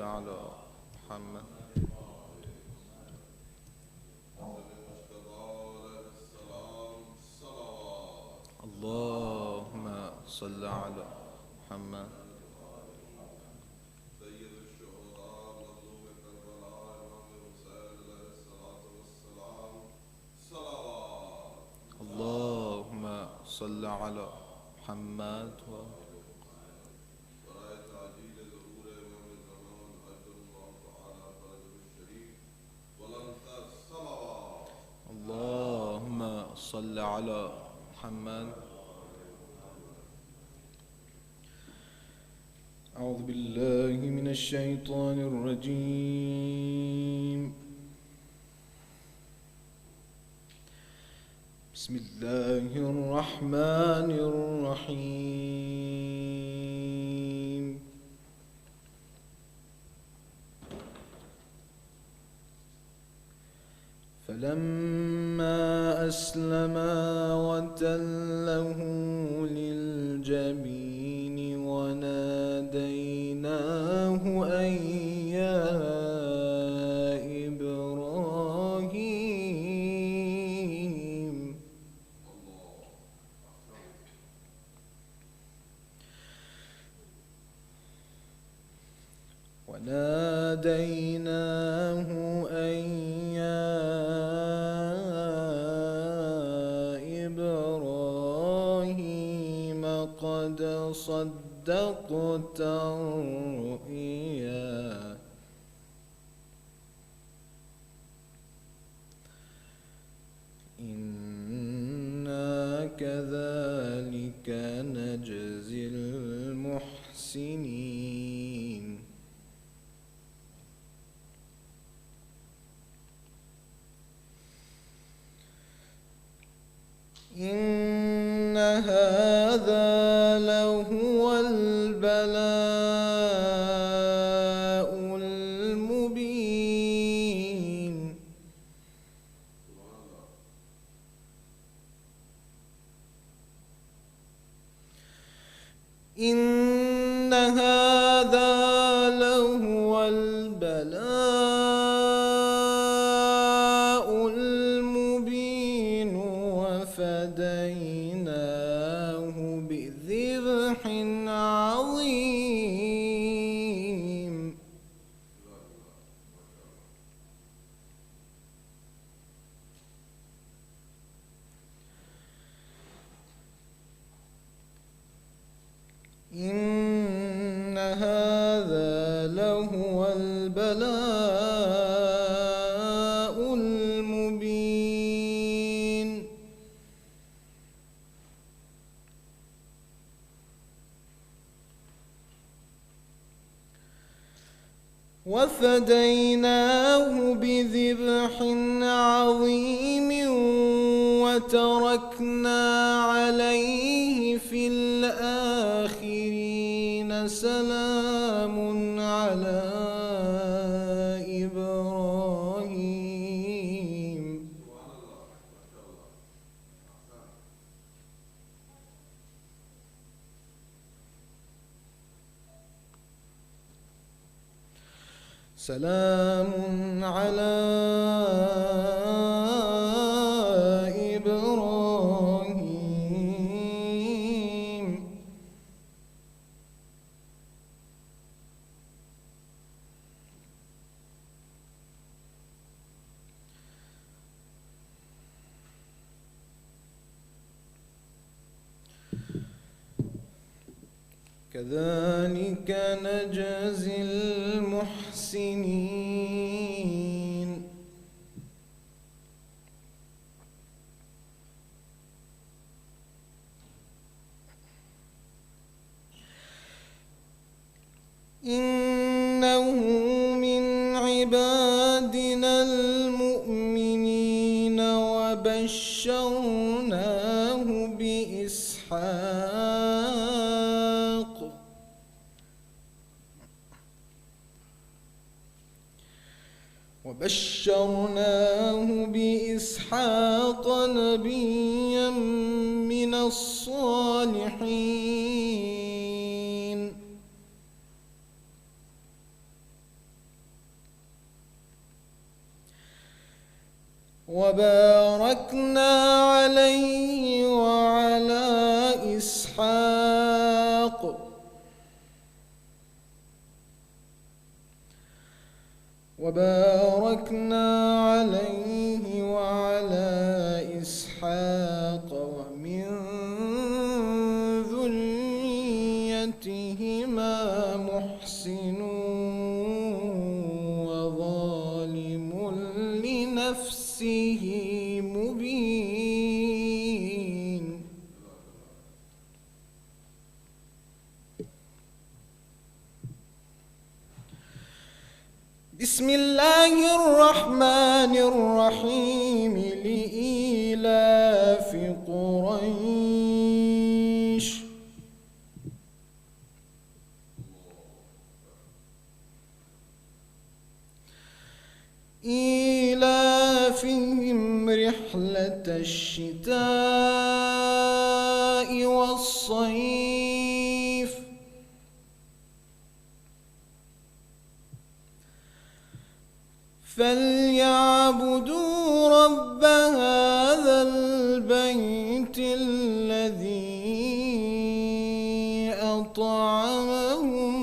على محمد. اللهم صل على محمد. اللهم صل على محمد. اللهم صل على محمد. أعوذ بالله من الشيطان الرجيم. بسم الله الرحمن الرحيم. فلما أسلما وتله للجبين وناديناه أن يا إبراهيم. وناديناه أن يا إبراهيم قد صدقت الرؤيا إنا كذلك نجزي المحسنين. إن هذا لهو البلاء المبين. إن هذا لهو البلاء المبين وفديناه بذبح عظيم. إن هذا لهو البلاء المبين. وفديناه بذبح عظيم وتركنا عليه في الآخرين. سلام على إبراهيم. سلام على إبراهيم. كذلك نجزي المحسنين. إنه من عبادنا المؤمنين وبشرناه بإسحاق. نبيا من الصالحين. وباركنا عليه وعلى إسحاق ومن ذريتهما محسن وظالم لنفسه مبين. بسم الله الرحمن الرحيم. لإيلاف قريش إيلافهم رحلة الشتاء والصيف فليعبدوا رب هذا البيت الذي أطعمهم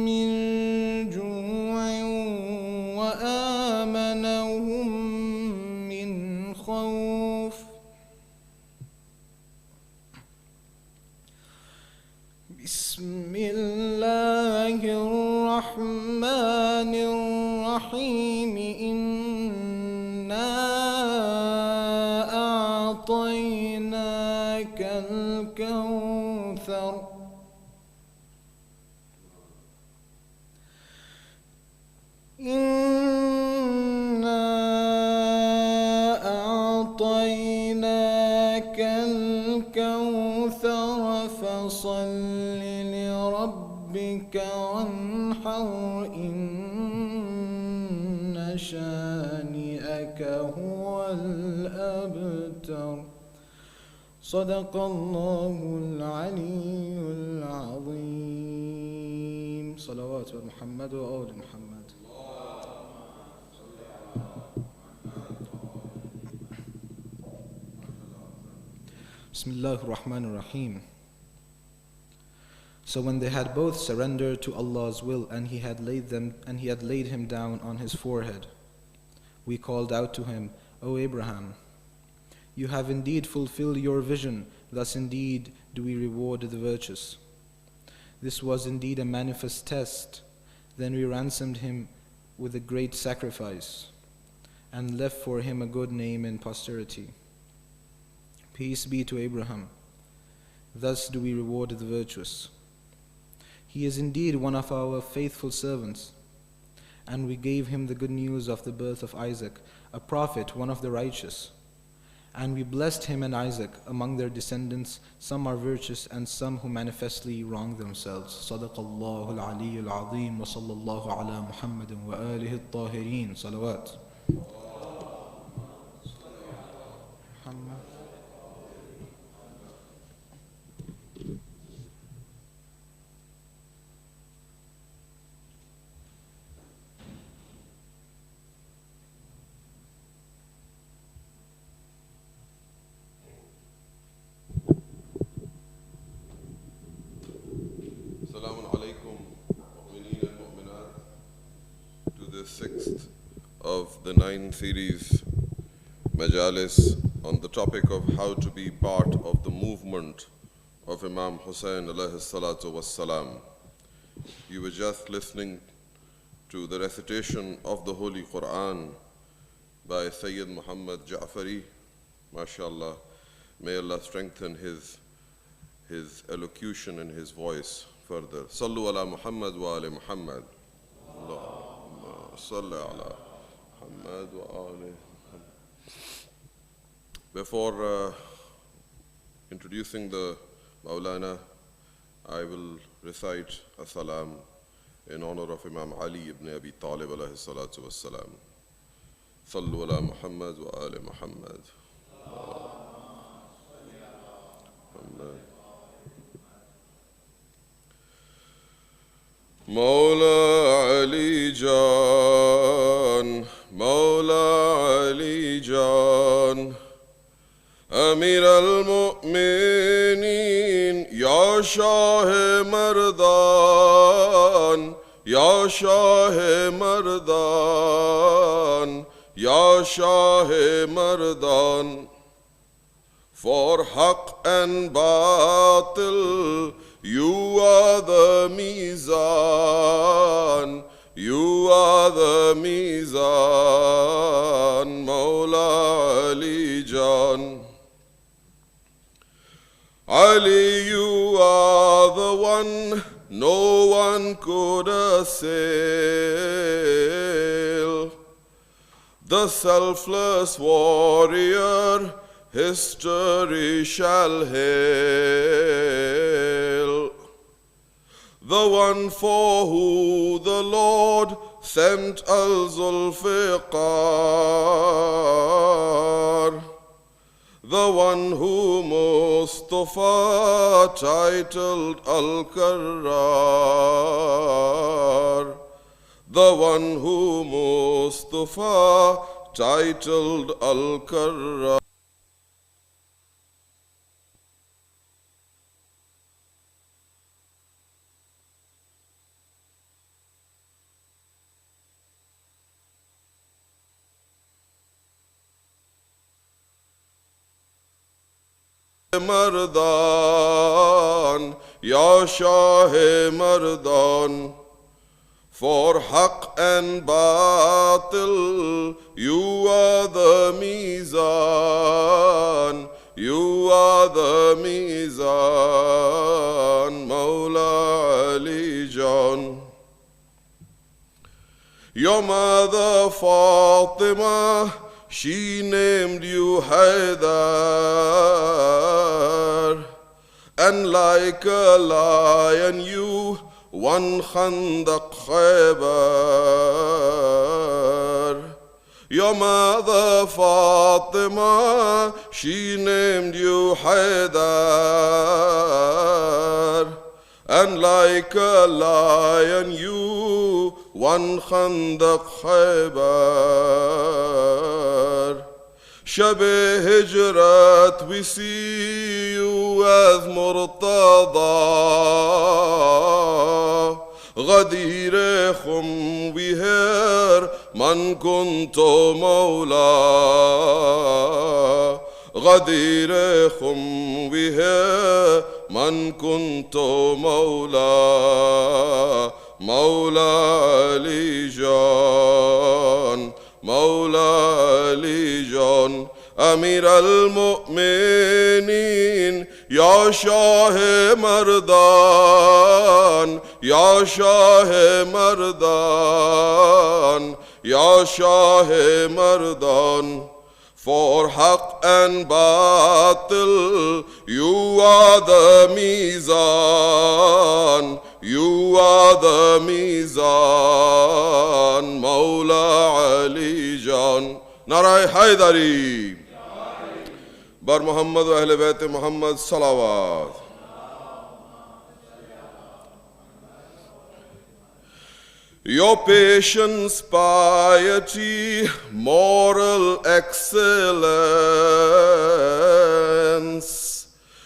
من جوع وآمنهم من خوف. بسم الله الرحمن الرحيم. إنا أعطيناك الكوثر فصل لربك وانحر إن شانئك هو الأبتر. صدق الله العلي العظيم. صلوات محمد وآل محمد. Bismillah ar-Rahman ar-Rahim. So when they had both surrendered to Allah's will and he had laid him down on his forehead, we called out to him, O Abraham, you have indeed fulfilled your vision, thus indeed do we reward the virtuous. This was indeed a manifest test. Then we ransomed him with a great sacrifice and left for him a good name in posterity. Peace be to Abraham. Thus do we reward the virtuous. He is indeed one of our faithful servants, and we gave him the good news of the birth of Isaac, a prophet, one of the righteous. And we blessed him and Isaac. Among their descendants, some are virtuous and some who manifestly wrong themselves. Sadaqallahu al-Aliyyul Azim wa sallallahu ala Muhammadin wa alihi at-Tahirin. Salawat. The 6th of the 9 series Majalis on the topic of how to be part of the movement of Imam Hussain alayhi salatu wassalam. You were just listening to the recitation of the Holy Quran by Sayyid Muhammad Jaffry. MashaAllah, may Allah strengthen his elocution and his voice further. Sallu ala Muhammad wa ali Muhammad. Before introducing the Moulana, I will recite a salam in honor of Imam Ali ibn Abi Talib alayhi salatu wassalam. Sallu ala Muhammad wa ali Muhammad. Maula Ali Jan, Maula Ali Jan, Amir al-Mu'mineen, Ya Shah Mardan, Ya Shah Mardan, Ya Shah Mardan. For Haqq and Batil, you are the Mizan, you are the Mizan, Maula Ali Jan. Ali, you are the one no one could assail, the selfless warrior history shall hail, the one for who the Lord sent Al-Zulfiqar, the one who Mustafa titled Al-Karrar, the one who Mustafa titled Al-Karrar. Mardan, Ya Shah Mardan, for Haqq and Batil, you are the Mizan, you are the Mizan, Maula Ali Jan. Your mother Fatima, she named you Haydar, and like a lion you won Khandaq Khaybar. Your mother Fatima, she named you Haydar, and like a lion you won Khandaq Khaybar. Shab-e Hijrat, we see you as Murtada. Ghadir Khum, we hear Man Kunto Mawla. Ghadir Khum, we hear Man Kunto Mawla. Maula Ali Jan, Maula Ali Jan, Amir al-Mu'mineen, Ya Shah Mardan, Ya Shah Mardan, Ya Shah Mardan. For Haqq and Batil, you are the Mizan, you are the Mizan, Maula Ali Jan. Narai Haydari. Bar Muhammad wa Ahle Bayt Muhammad Salawat. Your patience, piety, moral excellence,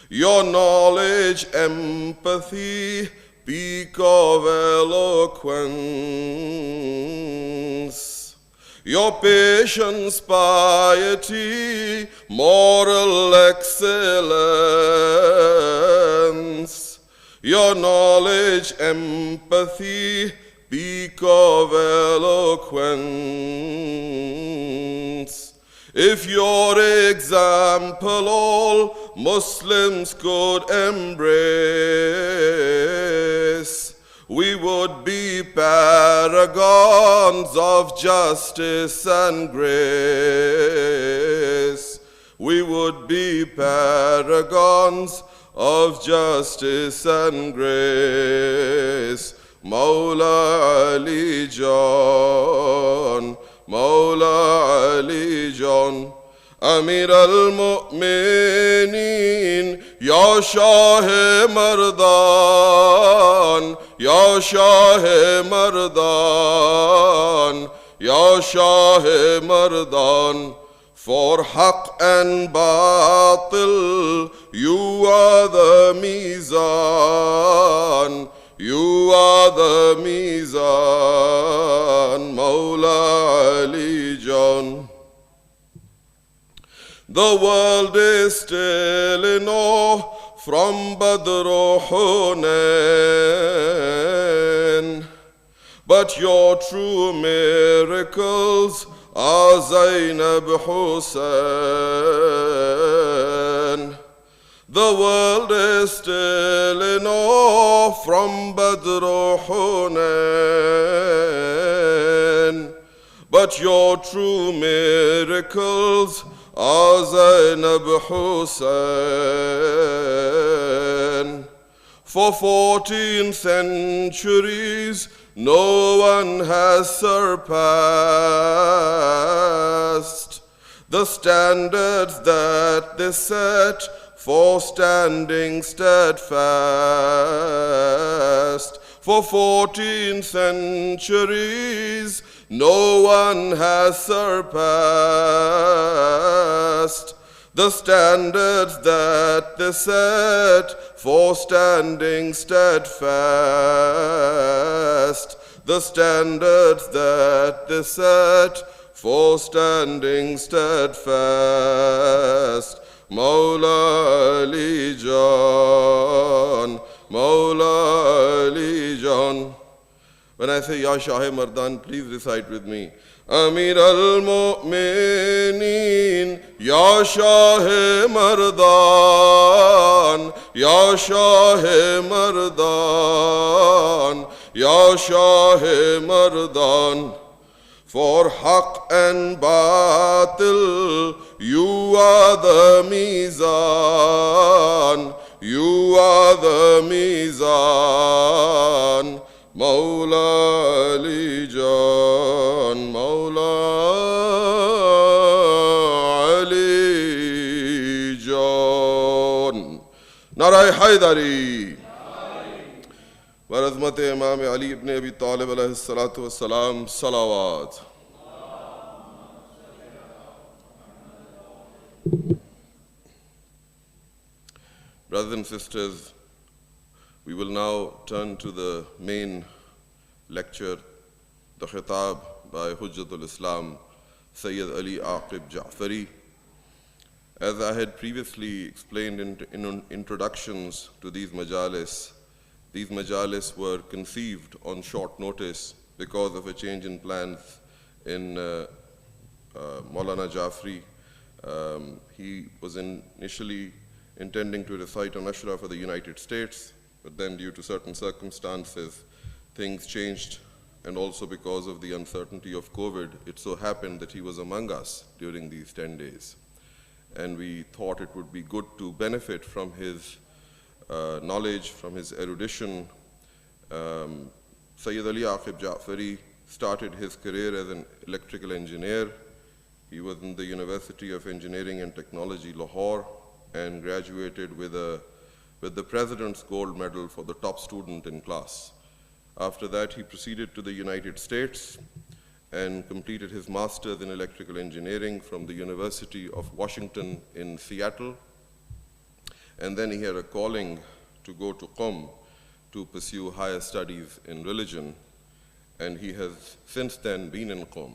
your knowledge, empathy, peak of eloquence. Your patience, piety, moral excellence, your knowledge, empathy, peak of eloquence. If your example all Muslims could embrace, we would be paragons of justice and grace. We would be paragons of justice and grace. Maula Ali Jan, Maula Ali Jan, Amir al-Mu'mineen, Ya Shah Mardan, Ya Shah Mardan, Ya Shah Mardan. For haq and batil, you are the mizan, you are the mizan, Mawla Ali Jan. The world is still in awe from Badr Hunain, but your true miracles are Zainab Hussain. The world is still in awe from Badr Hunain, but your true miracles are Zainab Hussain. For 14 centuries, no one has surpassed the standards that they set for standing steadfast. For 14 centuries, no one has surpassed the standards that they set for standing steadfast. The standards that they set for standing steadfast. Mawla Ali Jan, Mawla Ali Jan. When I say Ya Shah Mardan, please recite with me. Amir al-Mu'mineen, Ya Shah Mardan, Ya Shah Mardan, Ya Shah Mardan. For haq and batil, you are the mizan, you are the mizan. Mawla Ali Jan, Mawla Ali Jan. Narai Haidari. Barazmat Imam Ali ibn Abi Talib alayhi salatu wassalam, salawat. Brothers and sisters, we will now turn to the main lecture, the khitab by Hujjatul Islam, Sayyid Ali Aqib Jaffry. As I had previously explained in introductions to these majalis were conceived on short notice because of a change in plans in Moulana Jaffry. He was initially intending to recite on Ashra for the United States, but then due to certain circumstances, things changed, and also because of the uncertainty of COVID, it so happened that he was among us during these 10 days. And we thought it would be good to benefit from his knowledge, from his erudition. Sayyid Ali Aqib Jaffry started his career as an electrical engineer. He was in the University of Engineering and Technology, Lahore, and graduated with the President's Gold Medal for the top student in class. After that, he proceeded to the United States and completed his master's in electrical engineering from the University of Washington in Seattle. And then he had a calling to go to Qom to pursue higher studies in religion. And he has since then been in Qom.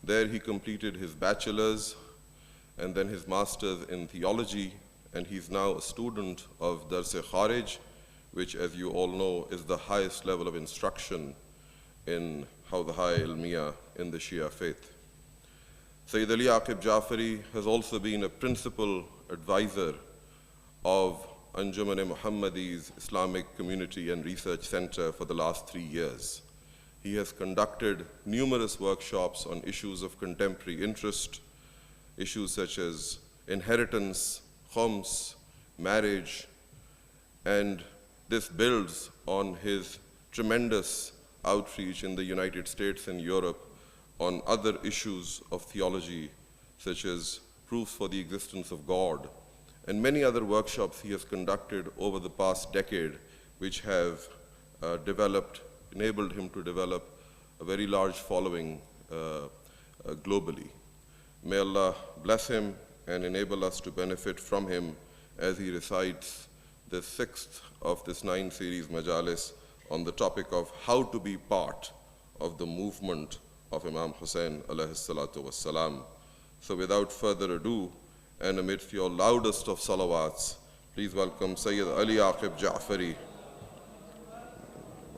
There he completed his bachelor's and then his master's in theology, and he's now a student of Dars-e-Kharij, which, as you all know, is the highest level of instruction in Hawdha Ilmiya in the Shia faith. Sayyid Ali Aqib Jaffry has also been a principal advisor of Anjuman-e-Mohammadi's Islamic Community and Research Center for the last 3 years. He has conducted numerous workshops on issues of contemporary interest, issues such as inheritance, khums, marriage, and this builds on his tremendous outreach in the United States and Europe on other issues of theology, such as proofs for the existence of God, and many other workshops he has conducted over the past decade, which have enabled him to develop a very large following globally. May Allah bless him and enable us to benefit from him as he recites the 6th of this 9 series majalis on the topic of how to be part of the movement of Imam Hussain alayhi salatu wassalam. So without further ado, and amidst your loudest of salawats, please welcome Sayyid Ali Aqib Jaffry,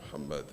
Muhammad.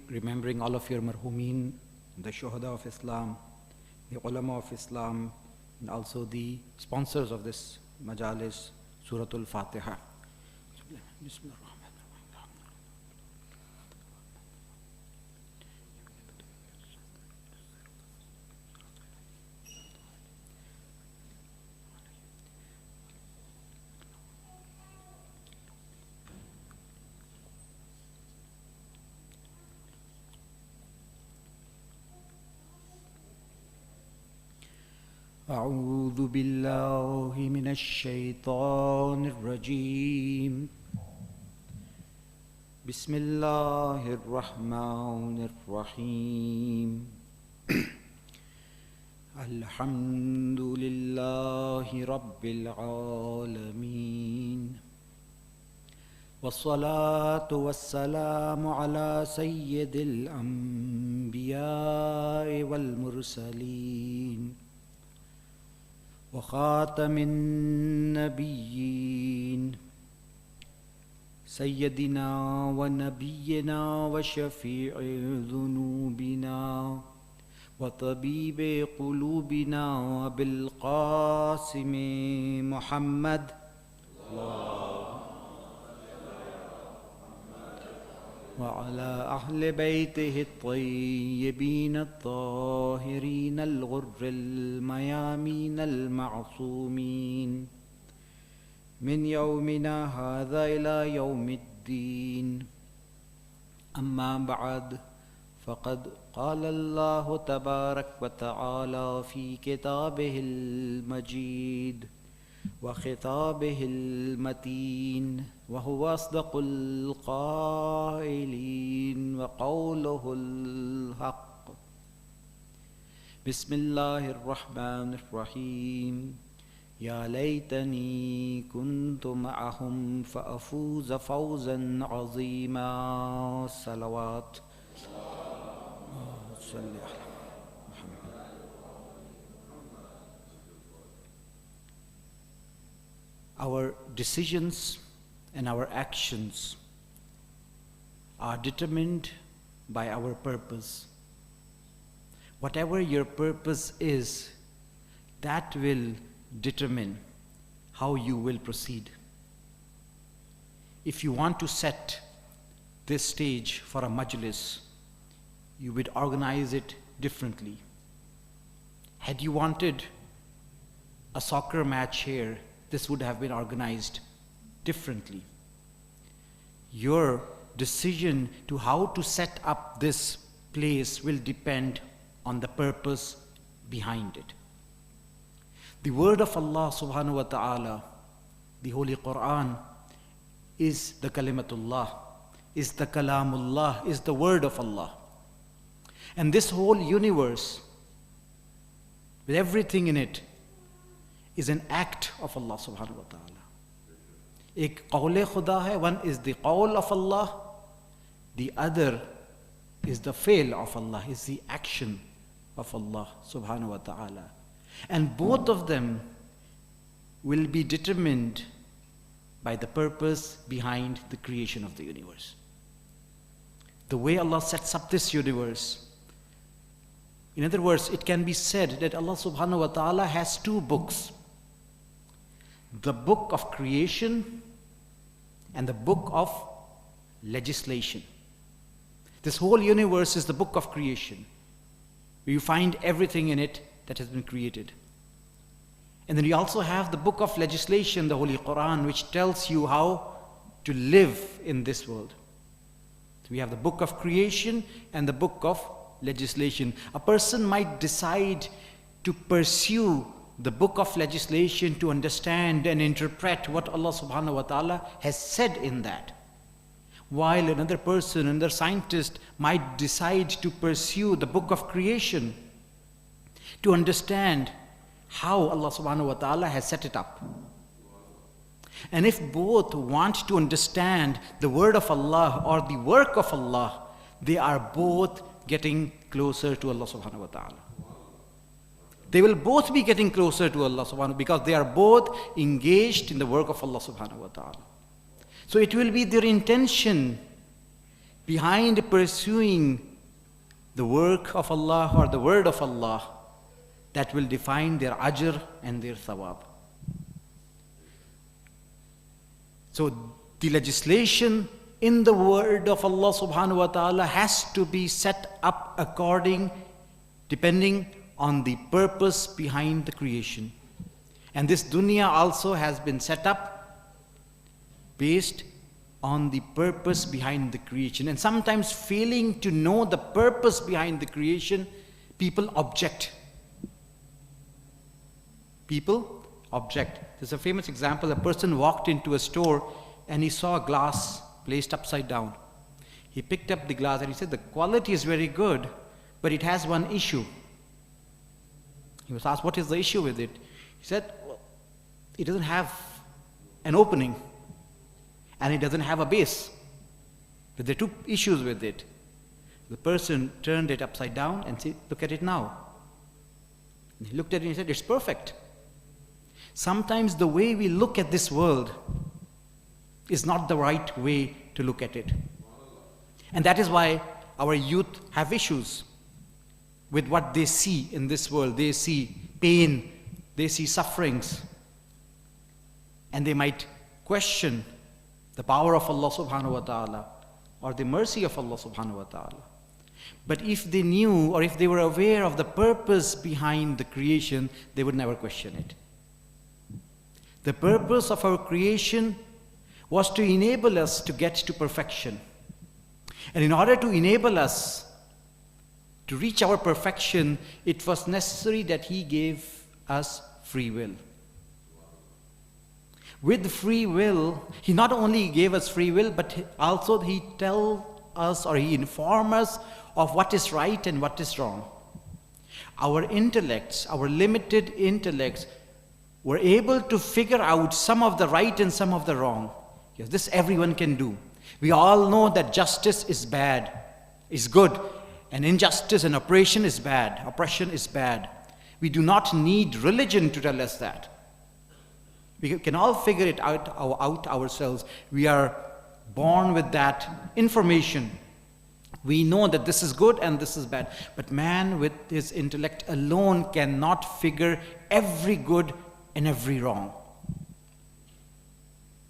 Remembering all of your marhumeen, the shuhada of Islam, the ulama of Islam, and also the sponsors of this majalis, Suratul Fatiha. أعوذ بالله من الشيطان الرجيم بسم الله الرحمن الرحيم الحمد لله رب العالمين والصلاة والسلام على سيد الأنبياء والمرسلين وخاتم النبيين سيدنا ونبينا وشفيع ذنوبنا وطبيب قلوبنا بالقاسم محمد وعلى أهل بيته الطيبين الطاهرين الغر الميامين المعصومين من يومنا هذا إلى يوم الدين أما بعد فقد قال الله تبارك وتعالى في كتابه المجيد وخطابه المتين وهو أصدق القائلين وقوله الحق بسم الله الرحمن الرحيم يا ليتني كنت معهم فأفوز فوزا عظيما صلوات صل على Our decisions and our actions are determined by our purpose. Whatever your purpose is, that will determine how you will proceed. If you want to set this stage for a majlis, you would organize it differently. Had you wanted a soccer match here, this would have been organized differently. Your decision to how to set up this place will depend on the purpose behind it. The word of Allah subhanahu wa ta'ala, the Holy Quran, is the Kalimatullah, is the Kalamullah, is the word of Allah. And this whole universe, with everything in it, is an act of Allah subhanahu wa ta'ala. Ek qawle khuda hai, one is the qawl of Allah, the other is the fail of Allah, is the action of Allah subhanahu wa ta'ala. And both of them will be determined by the purpose behind the creation of the universe. The way Allah sets up this universe. In other words, it can be said that Allah subhanahu wa ta'ala has two books. The book of creation and the book of legislation. This whole universe is the book of creation, where you find everything in it that has been created. And then you also have the book of legislation, the Holy Quran, which tells you how to live in this world. So we have the book of creation and the book of legislation. A person might decide to pursue the book of legislation to understand and interpret what Allah subhanahu wa ta'ala has said in that. While another person, another scientist might decide to pursue the book of creation to understand how Allah subhanahu wa ta'ala has set it up. And if both want to understand the word of Allah or the work of Allah, they are both getting closer to Allah subhanahu wa ta'ala. They will both be getting closer to Allah subhanahu wa ta'ala because they are both engaged in the work of Allah subhanahu wa ta'ala. So it will be their intention behind pursuing the work of Allah or the word of Allah that will define their ajr and their thawab. So the legislation in the word of Allah subhanahu wa ta'ala has to be set up depending on the purpose behind the creation. And this dunya also has been set up based on the purpose behind the creation. And sometimes failing to know the purpose behind the creation, people object. People object. There's a famous example. A person walked into a store and he saw a glass placed upside down. He picked up the glass and he said, the quality is very good, but it has one issue. He was asked, what is the issue with it? He said, well, it doesn't have an opening and it doesn't have a base. But there are two issues with it. The person turned it upside down and said, look at it now. And he looked at it and he said, it's perfect. Sometimes the way we look at this world is not the right way to look at it. And that is why our youth have issues with what they see in this world. They see pain, they see sufferings, and they might question the power of Allah subhanahu wa ta'ala or the mercy of Allah subhanahu wa ta'ala. But if they knew or if they were aware of the purpose behind the creation, they would never question it. The purpose of our creation was to enable us to get to perfection. And in order to enable us to reach our perfection, it was necessary that He gave us free will. With free will, He not only gave us free will, but also He tells us or He informs us of what is right and what is wrong. Our intellects, our limited intellects, were able to figure out some of the right and some of the wrong. Yes, this everyone can do. We all know that justice is bad, is good, and injustice and oppression is bad. Oppression is bad. We do not need religion to tell us that. We can all figure it out ourselves. We are born with that information. We know that this is good and this is bad. But man with his intellect alone cannot figure every good and every wrong.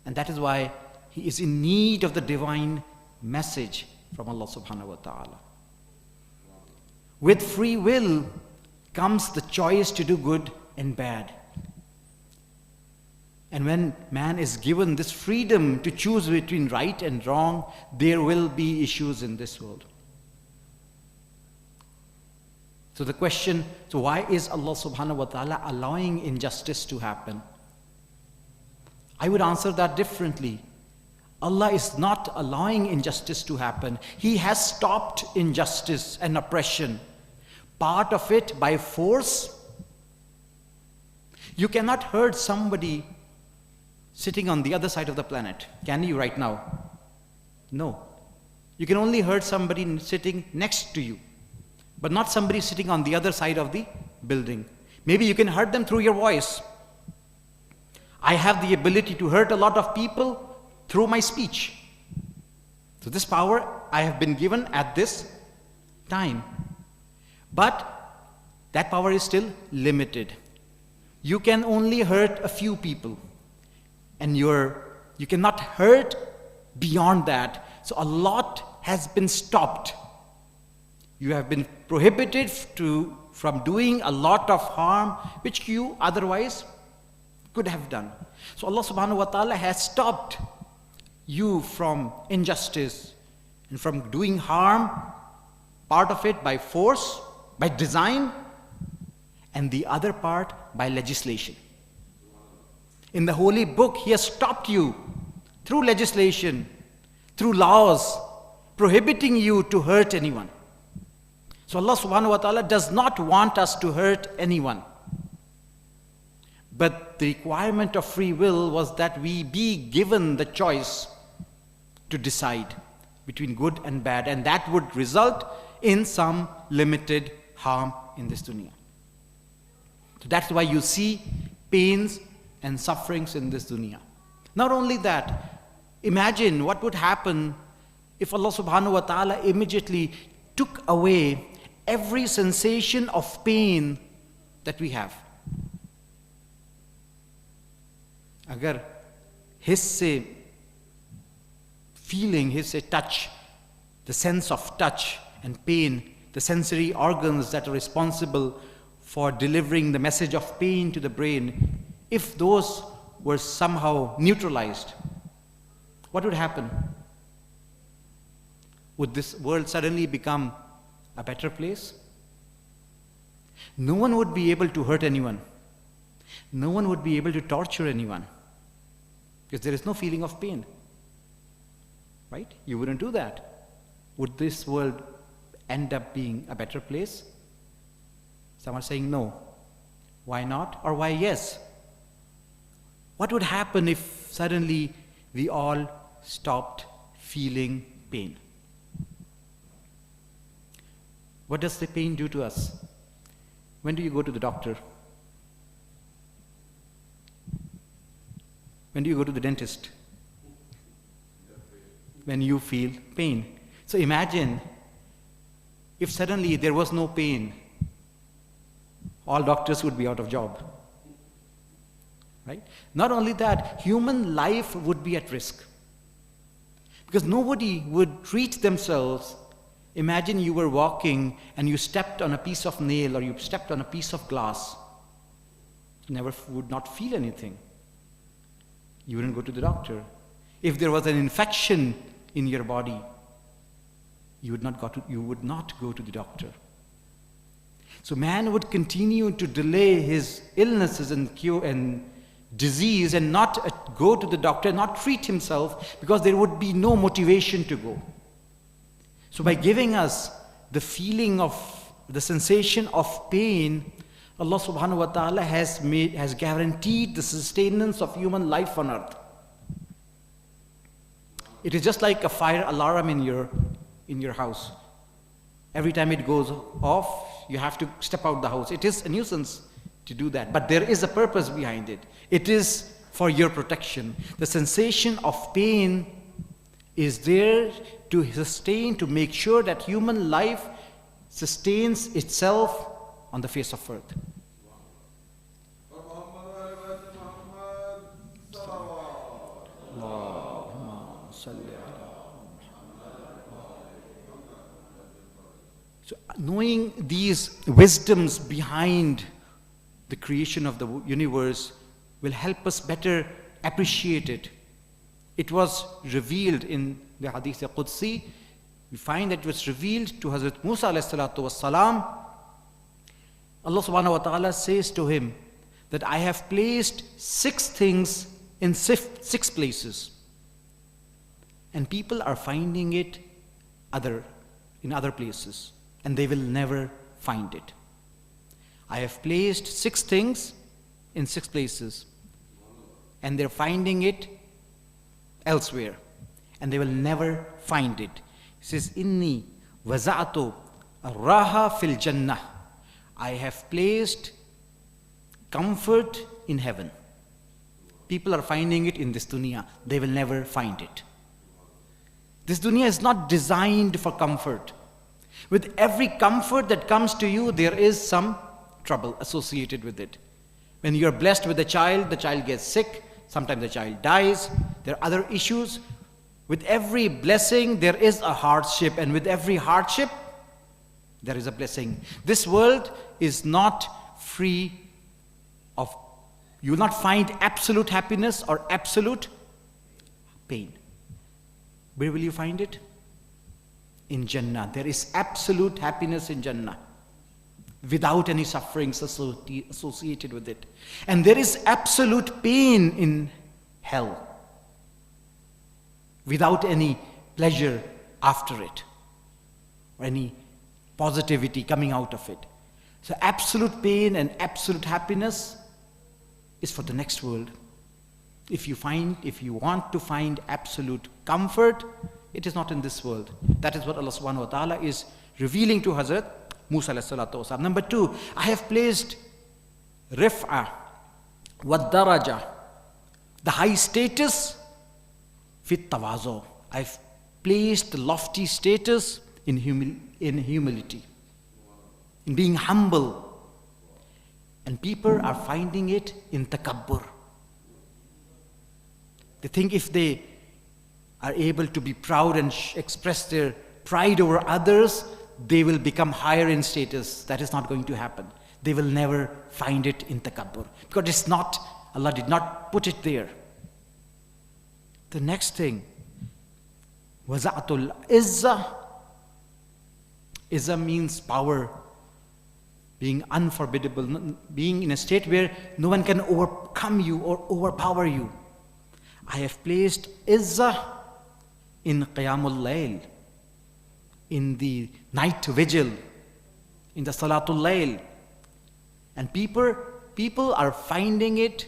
And that is why he is in need of the divine message from Allah subhanahu wa ta'ala. With free will comes the choice to do good and bad. And when man is given this freedom to choose between right and wrong, there will be issues in this world. So the question, so why is Allah subhanahu wa ta'ala allowing injustice to happen? I would answer that differently. Allah is not allowing injustice to happen. He has stopped injustice and oppression. Part of it by force. You cannot hurt somebody sitting on the other side of the planet, can you right now? No. You can only hurt somebody sitting next to you, but not somebody sitting on the other side of the building. Maybe you can hurt them through your voice. I have the ability to hurt a lot of people through my speech. So this power I have been given at this time. But that power is still limited. You can only hurt a few people. And you cannot hurt beyond that. So a lot has been stopped. You have been prohibited from doing a lot of harm which you otherwise could have done. So Allah subhanahu wa ta'ala has stopped you from injustice and from doing harm, part of it by force, by design, and the other part by legislation. In the holy book, He has stopped you through legislation, through laws, prohibiting you to hurt anyone. So Allah subhanahu wa ta'ala does not want us to hurt anyone. But the requirement of free will was that we be given the choice to decide between good and bad, and that would result in some limited harm in this dunya. So that's why you see pains and sufferings in this dunya. Not only that, imagine what would happen if Allah subhanahu wa ta'ala immediately took away every sensation of pain that we have. Agar hisse feeling, hisse touch, the sense of touch and pain, the sensory organs that are responsible for delivering the message of pain to the brain, if those were somehow neutralized, what would happen? Would this world suddenly become a better place? No one would be able to hurt anyone. No one would be able to torture anyone, because there is no feeling of pain. Right? You wouldn't do that. Would this world end up being a better place? Some are saying no. Why not? Or why yes? What would happen if suddenly we all stopped feeling pain? What does the pain do to us? When do you go to the doctor? When do you go to the dentist? When you feel pain. So imagine if suddenly there was no pain, all doctors would be out of job. Right? Not only that, human life would be at risk. Because nobody would treat themselves. Imagine you were walking and you stepped on a piece of nail or you stepped on a piece of glass. You would not feel anything. You wouldn't go to the doctor. If there was an infection in your body, you would not go to the doctor. So man would continue to delay his illnesses and cure and disease and not go to the doctor, not treat himself, because there would be no motivation to go. So by giving us the feeling of the sensation of pain, Allah subhanahu wa ta'ala has guaranteed the sustenance of human life on earth. It is just like a fire alarm in your house. Every time it goes off, you have to step out the house. It is a nuisance to do that, but there is a purpose behind it. It is for your protection. The sensation of pain is there to sustain, to make sure that human life sustains itself on the face of earth. So knowing these wisdoms behind the creation of the universe will help us better appreciate it. It was revealed in the Hadith Qudsi. We find that it was revealed to Hazrat Musa alayhi salatu wassalam Allah subhanahu wa ta'ala says to him that I have placed 6 things in 6 places. And people are finding it in other places, and they will never find it. I have placed 6 things in 6 places, and they're finding it elsewhere, and they will never find it. He says, Inni waza'atu raha fil jannah. I have placed comfort in heaven. People are finding it in this dunya. They will never find it. This dunya is not designed for comfort. With every comfort that comes to you, there is some trouble associated with it. When you are blessed with a child, the child gets sick, sometimes the child dies, there are other issues. With every blessing, there is a hardship, and with every hardship, there is a blessing. This world is not free of, you will not find absolute happiness or absolute pain. Where will you find it? In Jannah. There is absolute happiness in Jannah, without any sufferings associated with it. And there is absolute pain in hell, without any pleasure after it, or any positivity coming out of it. So absolute pain and absolute happiness is for the next world. If you want to find absolute comfort, it is not in this world. That is what Allah subhanahu wa ta'ala is revealing to Hazrat Musa alayhi salatu wasalam. Number 2, I have placed rif'ah wa daraja, the high status, fit tawazu. I've placed the lofty status in humility, in being humble. And people are finding it in takabbur. They think if they are able to be proud and express their pride over others, they will become higher in status. That is not going to happen. They will never find it in takabbur, because it's not, Allah did not put it there. The next thing, waza'atul izza. Izza means power, being unforbiddable, being in a state where no one can overcome you or overpower you. I have placed izzah in qiyamul layl, in the night vigil, in the salatul layl. And people are finding it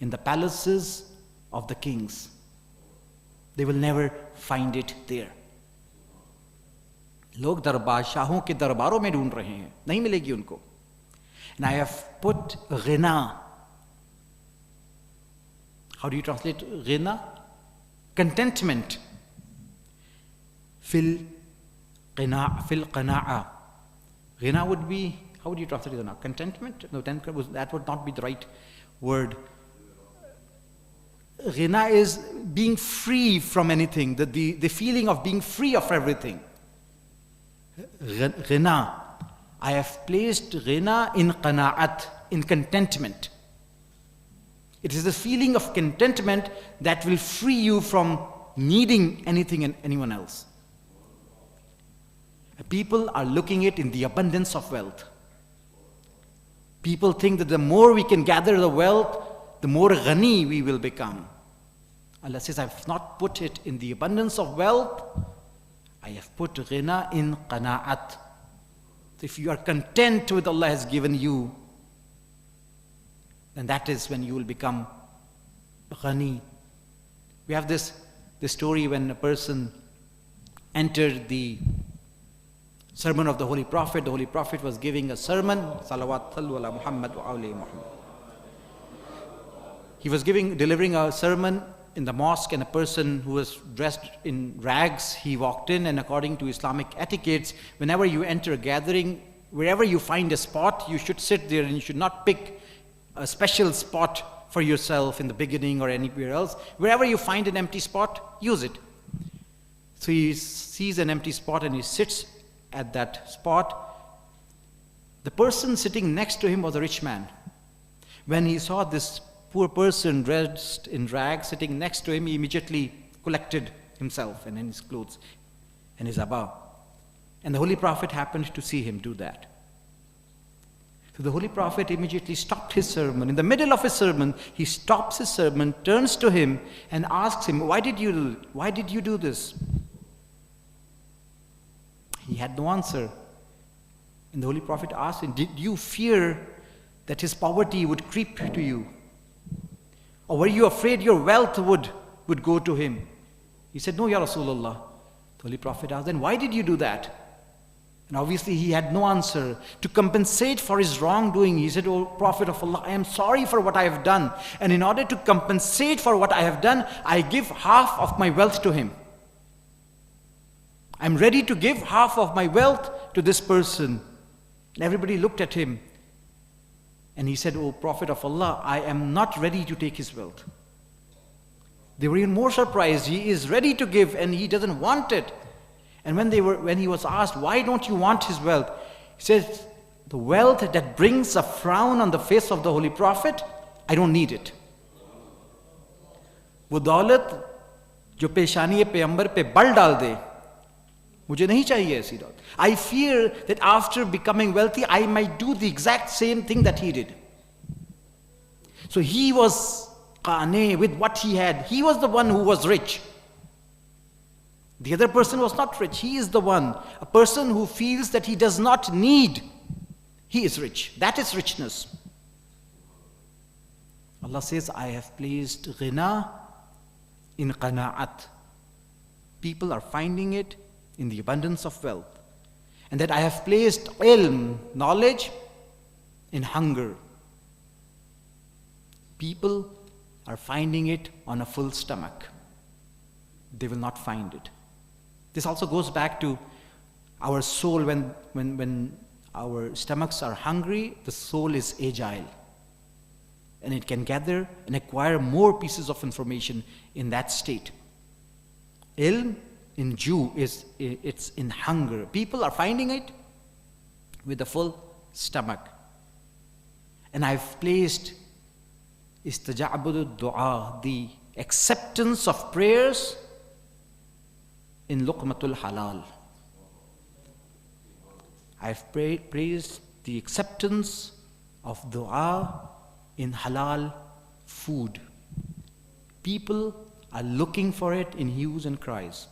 in the palaces of the kings. They will never find it there. लोग दरबार शाहों के दरबारों में ढूंढ रहे हैं, नहीं मिलेगी उनको. And I have put ghina. How do you translate ghina? Contentment. Fil qana'a. Ghina would be, how would you translate ghina? Contentment? No, that would not be the right word. Ghina is being free from anything, the feeling of being free of everything. Ghina. I have placed ghina in qana'at, in contentment. It is the feeling of contentment that will free you from needing anything and anyone else. People are looking at it in the abundance of wealth. People think that the more we can gather the wealth, the more ghani we will become. Allah says, I have not put it in the abundance of wealth. I have put ghina in qana'at. If you are content with Allah has given you, then that is when you will become ghani. We have this story when a person entered the sermon of the Holy Prophet. The Holy Prophet was giving a sermon, salawat sallu ala Muhammad wa awli Muhammad. He was delivering a sermon in the mosque, and a person who was dressed in rags, he walked in, and according to Islamic etiquettes, whenever you enter a gathering, wherever you find a spot, you should sit there, and you should not pick a special spot for yourself in the beginning or anywhere else. Wherever you find an empty spot, use it. So he sees an empty spot and he sits at that spot. The person sitting next to him was a rich man. When he saw this poor person dressed in rags sitting next to him, he immediately collected himself and his clothes and his abba. And the Holy Prophet happened to see him do that. So the Holy Prophet immediately stopped his sermon. In the middle of his sermon, he stops his sermon, turns to him and asks him, why did you do this? He had no answer. And the Holy Prophet asked him, did you fear that his poverty would creep to you? Or were you afraid your wealth would go to him? He said, no, Ya Rasulullah. The Holy Prophet asked, then why did you do that? And obviously he had no answer. To compensate for his wrongdoing, he said, O Prophet of Allah, I am sorry for what I have done. And in order to compensate for what I have done, I give half of my wealth to him. I'm ready to give half of my wealth to this person. And everybody looked at him. And he said, O Prophet of Allah, I am not ready to take his wealth. They were even more surprised. He is ready to give and he doesn't want it. And when he was asked, why don't you want his wealth? He says, the wealth that brings a frown on the face of the Holy Prophet, I don't need it. वो दौलत जो पेशानी पैगंबर पे बल डाल दे, मुझे नहीं चाहिए ऐसी दौलत. I fear that after becoming wealthy, I might do the exact same thing that he did. So he was qane with what he had. He was the one who was rich. The other person was not rich. He is the one. A person who feels that he does not need, he is rich. That is richness. Allah says, I have placed ghina in qana'at. People are finding it in the abundance of wealth. And that I have placed ilm, knowledge, in hunger. People are finding it on a full stomach. They will not find it. This also goes back to our soul. When our stomachs are hungry, the soul is agile. And it can gather and acquire more pieces of information in that state. Ilm in Jew it's in hunger. People are finding it with a full stomach. And I've placed istaja'budu du'a, the acceptance of prayers, in luqmatul halal. I've praised the acceptance of dua in halal food. People are looking for it in hues and cries.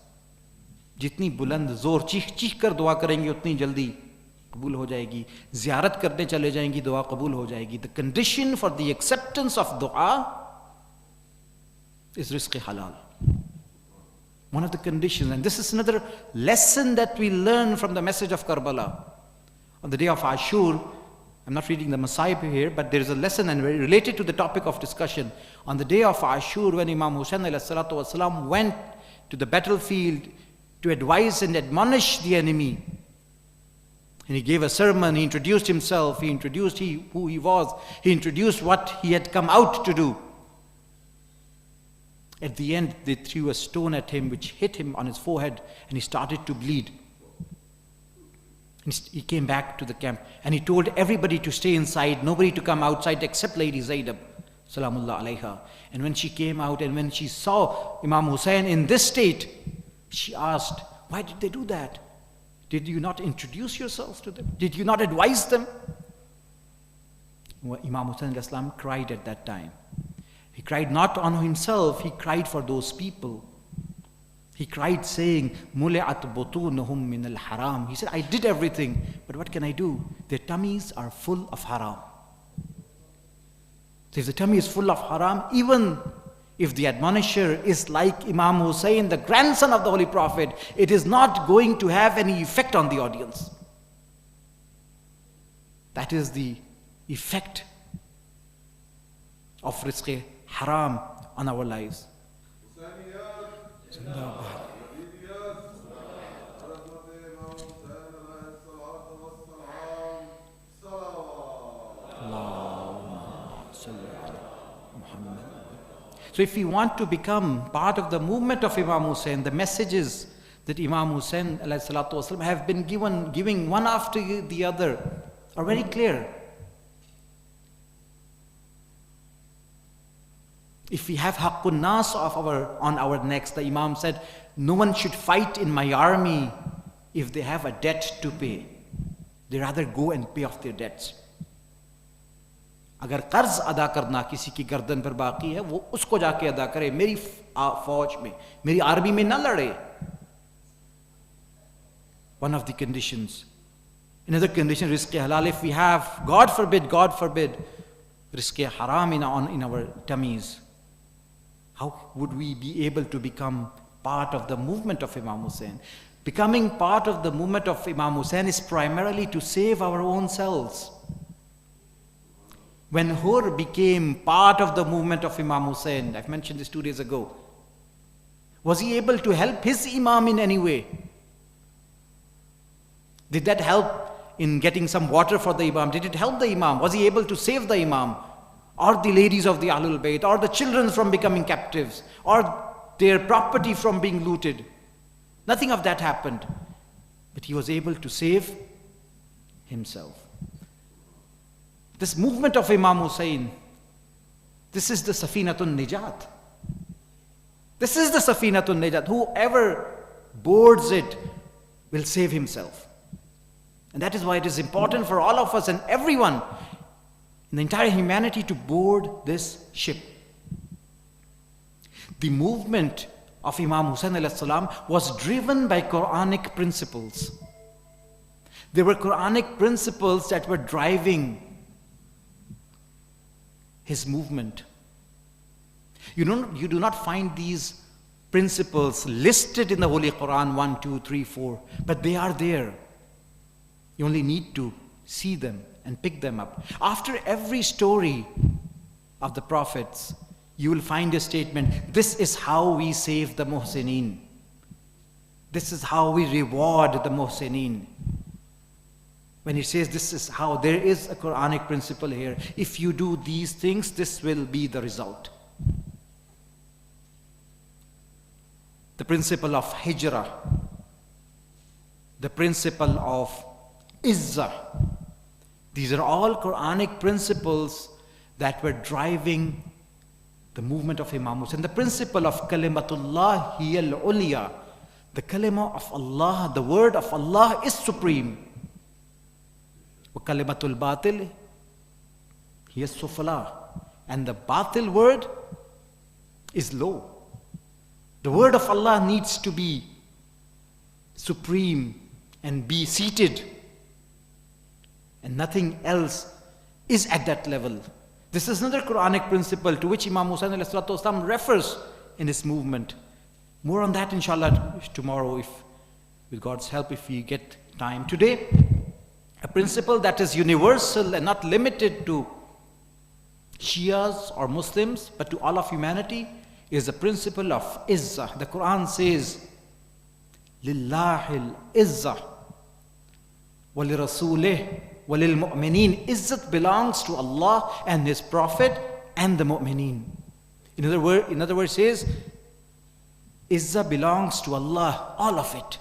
जितनी बुलंद जोर चीख चीख कर दुआ करेंगे उतनी जल्दी कबूल हो जाएगी. ज़ियारत करने चले जाएंगी, दुआ कबूल हो जाएगी. The condition for the acceptance of dua is rizq halal. One of the conditions, and this is another lesson that we learn from the message of Karbala. On the day of Ashur, I'm not reading the Masayib here, but there is a lesson and very related to the topic of discussion. On the day of Ashur, when Imam Hussain ﷺ went to the battlefield to advise and admonish the enemy, and he gave a sermon, he introduced himself, he introduced who he was, he introduced what he had come out to do. At the end, they threw a stone at him, which hit him on his forehead, and he started to bleed. And he came back to the camp, and he told everybody to stay inside, nobody to come outside except Lady Zainab, salamullah alayha. And when she came out, and when she saw Imam Hussain in this state, she asked, why did they do that? Did you not introduce yourselves to them? Did you not advise them? Well, Imam Hussain al-Islam cried at that time. He cried not on himself, he cried for those people. He cried saying, Muli'at butunuhum min al-haram. He said, I did everything, but what can I do? Their tummies are full of haram. So if the tummy is full of haram, even if the admonisher is like Imam Hussain, the grandson of the Holy Prophet, it is not going to have any effect on the audience. That is the effect of rizq haram on our lives. So if we want to become part of the movement of Imam Hussain, the messages that Imam Hussain ﷺ have been giving one after the other are very clear. If we have haqqun nas on our necks, the Imam said, no one should fight in my army if they have a debt to pay. They rather go and pay off their debts. अगर कर्ज अदा करना किसी की गर्दन पर बाकी है, वो उसको जाके अदा करे, मेरी फौज में, मेरी आर्मी में ना लड़े. One of the conditions. Another condition, rizq halal. If we have, God forbid, rizq haram in our tummies, how would we be able to become part of the movement of Imam Hussain? Becoming part of the movement of Imam Hussain is primarily to save our own selves. When Hur became part of the movement of Imam Hussain, I've mentioned this 2 days ago, was he able to help his Imam in any way? Did that help in getting some water for the Imam? Did it help the Imam? Was he able to save the Imam? Or the ladies of the Ahlul Bayt? Or the children from becoming captives? Or their property from being looted? Nothing of that happened. But he was able to save himself. This movement of Imam Hussain, this is the Safinatun Nijat. This is the Safinatun Nijat. Whoever boards it will save himself. And that is why it is important for all of us and everyone in the entire humanity to board this ship. The movement of Imam Hussain alayhi salam was driven by Quranic principles. There were Quranic principles that were driving his movement. You do not find these principles listed in the Holy Quran 1, 2, 3, 4, but they are there. You only need to see them and pick them up. After every story of the prophets, you will find a statement, this is how we save the Muhsineen. This is how we reward the Muhsineen. When it says this is how, there is a Quranic principle here. If you do these things, this will be the result. The principle of hijrah, the principle of izzah. These are all Quranic principles that were driving the movement of Imam Hussain. The principle of kalimatullah hiya al-ulya. The kalima of Allah, the word of Allah is supreme. Wa kalimatul batil hiya sufla. And the batil word is low. The word of Allah needs to be supreme and be seated. And nothing else is at that level. This is another Quranic principle to which Imam Hussain ﷺ refers in his movement. More on that inshallah tomorrow, if with God's help, if we get time. Today, a principle that is universal and not limited to Shias or Muslims, but to all of humanity, is the principle of izzah. The Quran says, Lillahil izzah wa li rasulih wa lil mu'mineen. Izzat belongs to Allah and His Prophet and the mu'mineen. In other words, says, izzah belongs to Allah, all of it.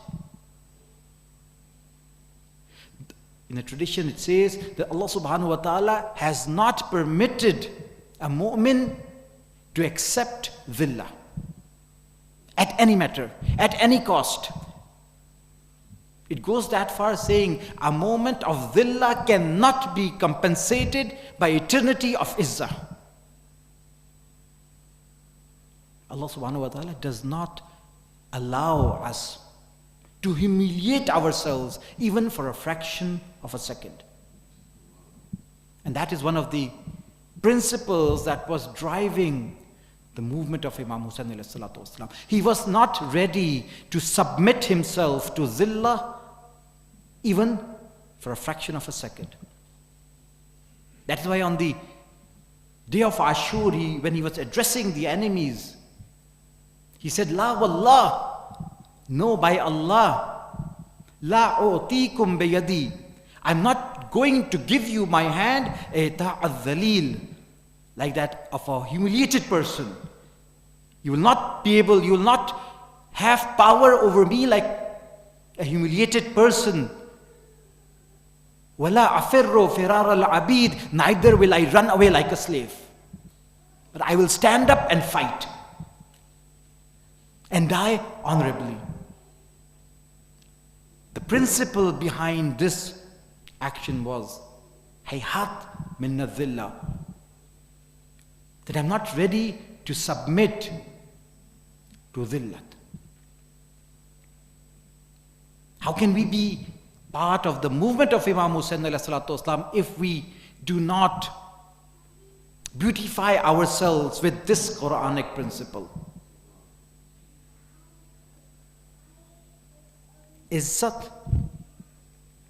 In the tradition it says that Allah subhanahu wa ta'ala has not permitted a mu'min to accept dhillah at any matter, at any cost. It goes that far, saying a moment of dhillah cannot be compensated by eternity of izzah. Allah subhanahu wa ta'ala does not allow us to humiliate ourselves even for a fraction of a second. And that is one of the principles that was driving the movement of Imam Hussain alayhi salatu wasalam. He was not ready to submit himself to zillah even for a fraction of a second. That is why on the day of Ashur, when he was addressing the enemies, he said, La wallah, no, by Allah, la u'tikum biyadi, I'm not going to give you my hand, ta'adh-dhalil, like that of a humiliated person. You will not be able, you will not have power over me like a humiliated person. Wala afirru firar al-abid, neither will I run away like a slave. But I will stand up and fight and die honorably. The principle behind this action was hayhat min dhillah. that I'm not ready to submit to dhillat. How can we be part of the movement of Imam Hussain alayhi salatu wasalam if we do not beautify ourselves with this Quranic principle? Izzat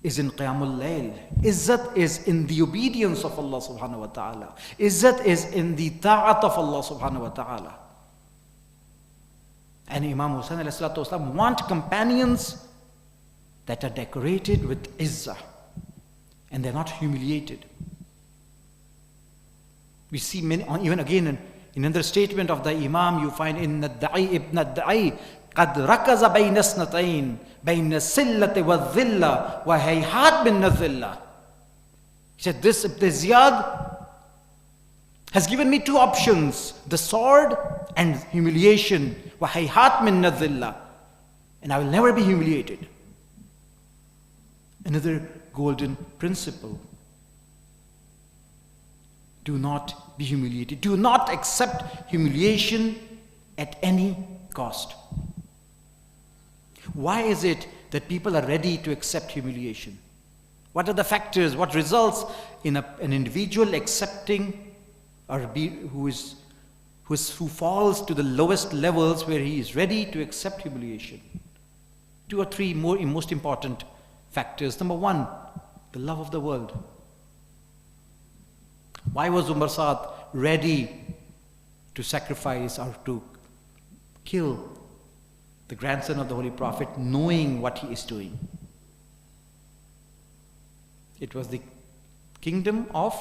is in Qiyamul Layl. Izzat is in the obedience of Allah subhanahu wa ta'ala. Izzat is in the ta'at of Allah subhanahu wa ta'ala. And Imam Hussain alayhi salatu wasalam want companions that are decorated with izzah and they're not humiliated. We see many, even again in another statement of the Imam, you find in Da'i ibn Da'i قد ركز بين اثنتين بين السلة والذلة وهيهات من الذلة. He said, this Ibn Ziyad has given me two options, the sword and humiliation. وهيهات من الذلة, and I will never be humiliated. Another golden principle. Do not be humiliated. Do not accept humiliation at any cost. Why is it that people are ready to accept humiliation? What are the factors? What results in an individual accepting who falls to the lowest levels where he is ready to accept humiliation? Two or three most important factors. Number one, the love of the world. Why was Umar Saad ready to sacrifice or to kill the grandson of the Holy Prophet, knowing what he is doing? It was the kingdom of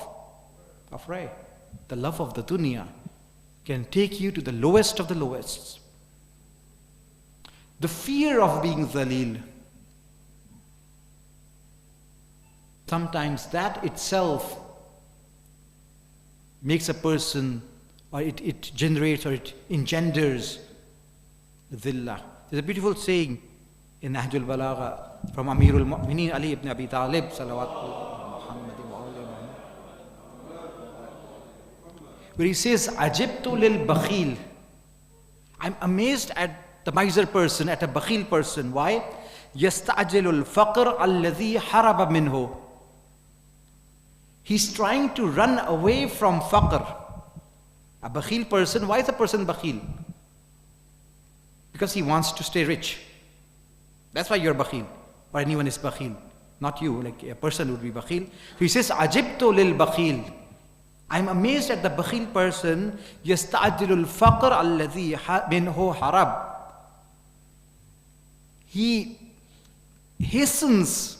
Ray. The love of the dunya can take you to the lowest of the lowest. The fear of being Zalil. Sometimes that itself makes a person, or it generates or it engenders dhillah. There's a beautiful saying in Nahjul Balagha from Amirul Mu'mineen Ali ibn Abi Talib where he says, Ajibtu lil bakhil. I'm amazed at the miser person, at a bakhil person. Why? Yasta'jilul faqr alladhi haraba minhu. He's trying to run away from faqr. A bakhil person, why is a person bakhil? Because he wants to stay rich. That's why you're bakhil, or anyone is bakhil. Not you, like a person would be bakhil. So he says, Ajibtu lil bakhil. I'm amazed at the bakhil person. Yasta'jilul faqr alladhi minhu harab. He hastens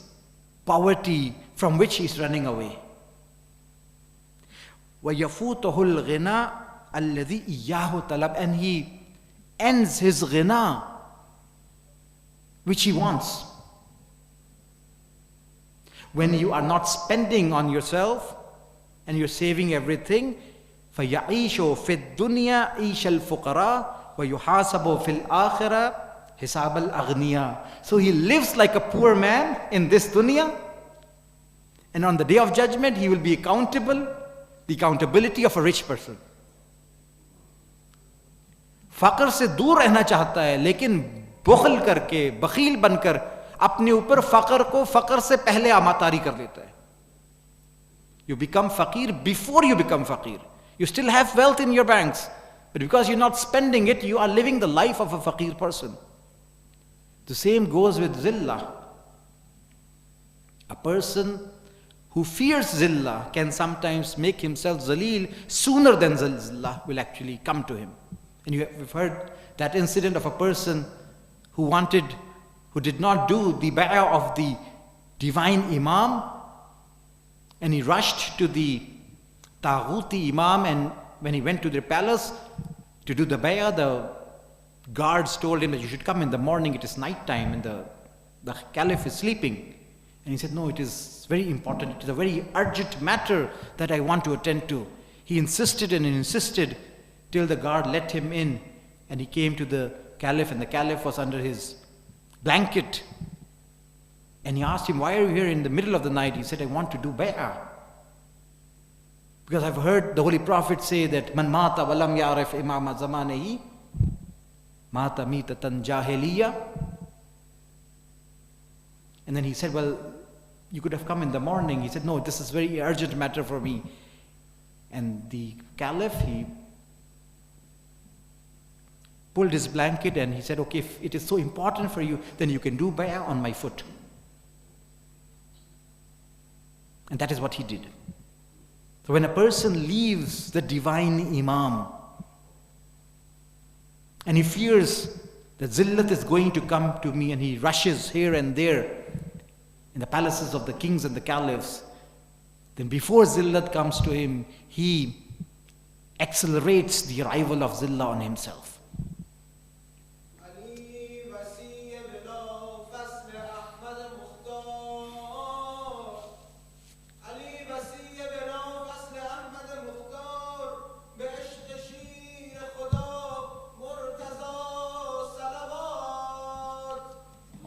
poverty from which he's running away. وَيَفُوتُهُ الْغِنَى الَّذِي إِيَّاهُ طَلَبْ. And he ends his ghina, which he wants. When you are not spending on yourself and you're saving everything, فَيَعِيشُ فِي الدُّنْيَا إِيشَ الْفُقَرَى وَيُحَاسَبُ فِي الْآخِرَةِ حِسَابَ الْأَغْنِيَا. So he lives like a poor man in this dunya, and on the day of judgment he will be accountable, the accountability of a rich person. फकर से दूर रहना चाहता है, लेकिन बुखल करके, बखील बनकर अपने ऊपर फकर को फकर से पहले आमातारी कर लेता है. You become faqir before you become faqir. You still have wealth in your banks, but because you're not spending it, you are living the life of a faqir person. The same goes with zillah. A person who fears zillah can sometimes make himself zalil sooner than zillah will actually come to him. And you've heard that incident of a person who did not do the bay'ah of the divine imam, and he rushed to the Taghuti imam, and when he went to the palace to do the bay'ah, the guards told him that you should come in the morning, it is night time and the caliph is sleeping. And he said, no, it is very important, it is a very urgent matter that I want to attend to. He insisted and insisted till the guard let him in, and he came to the caliph, and the caliph was under his blanket. And he asked him, why are you here in the middle of the night? He said, I want to do bay'ah. Because I've heard the Holy Prophet say that Man mata walam ya'rif imama zamanehi mata mitatan jahiliya. And then he said, well, you could have come in the morning. He said, no, this is very urgent matter for me. And the caliph, he pulled his blanket and he said, okay, if it is so important for you, then you can do bay'ah on my foot. And that is what he did. So when a person leaves the divine Imam and he fears that zillat is going to come to me, and he rushes here and there in the palaces of the kings and the caliphs, then before zillat comes to him, he accelerates the arrival of zillah on himself.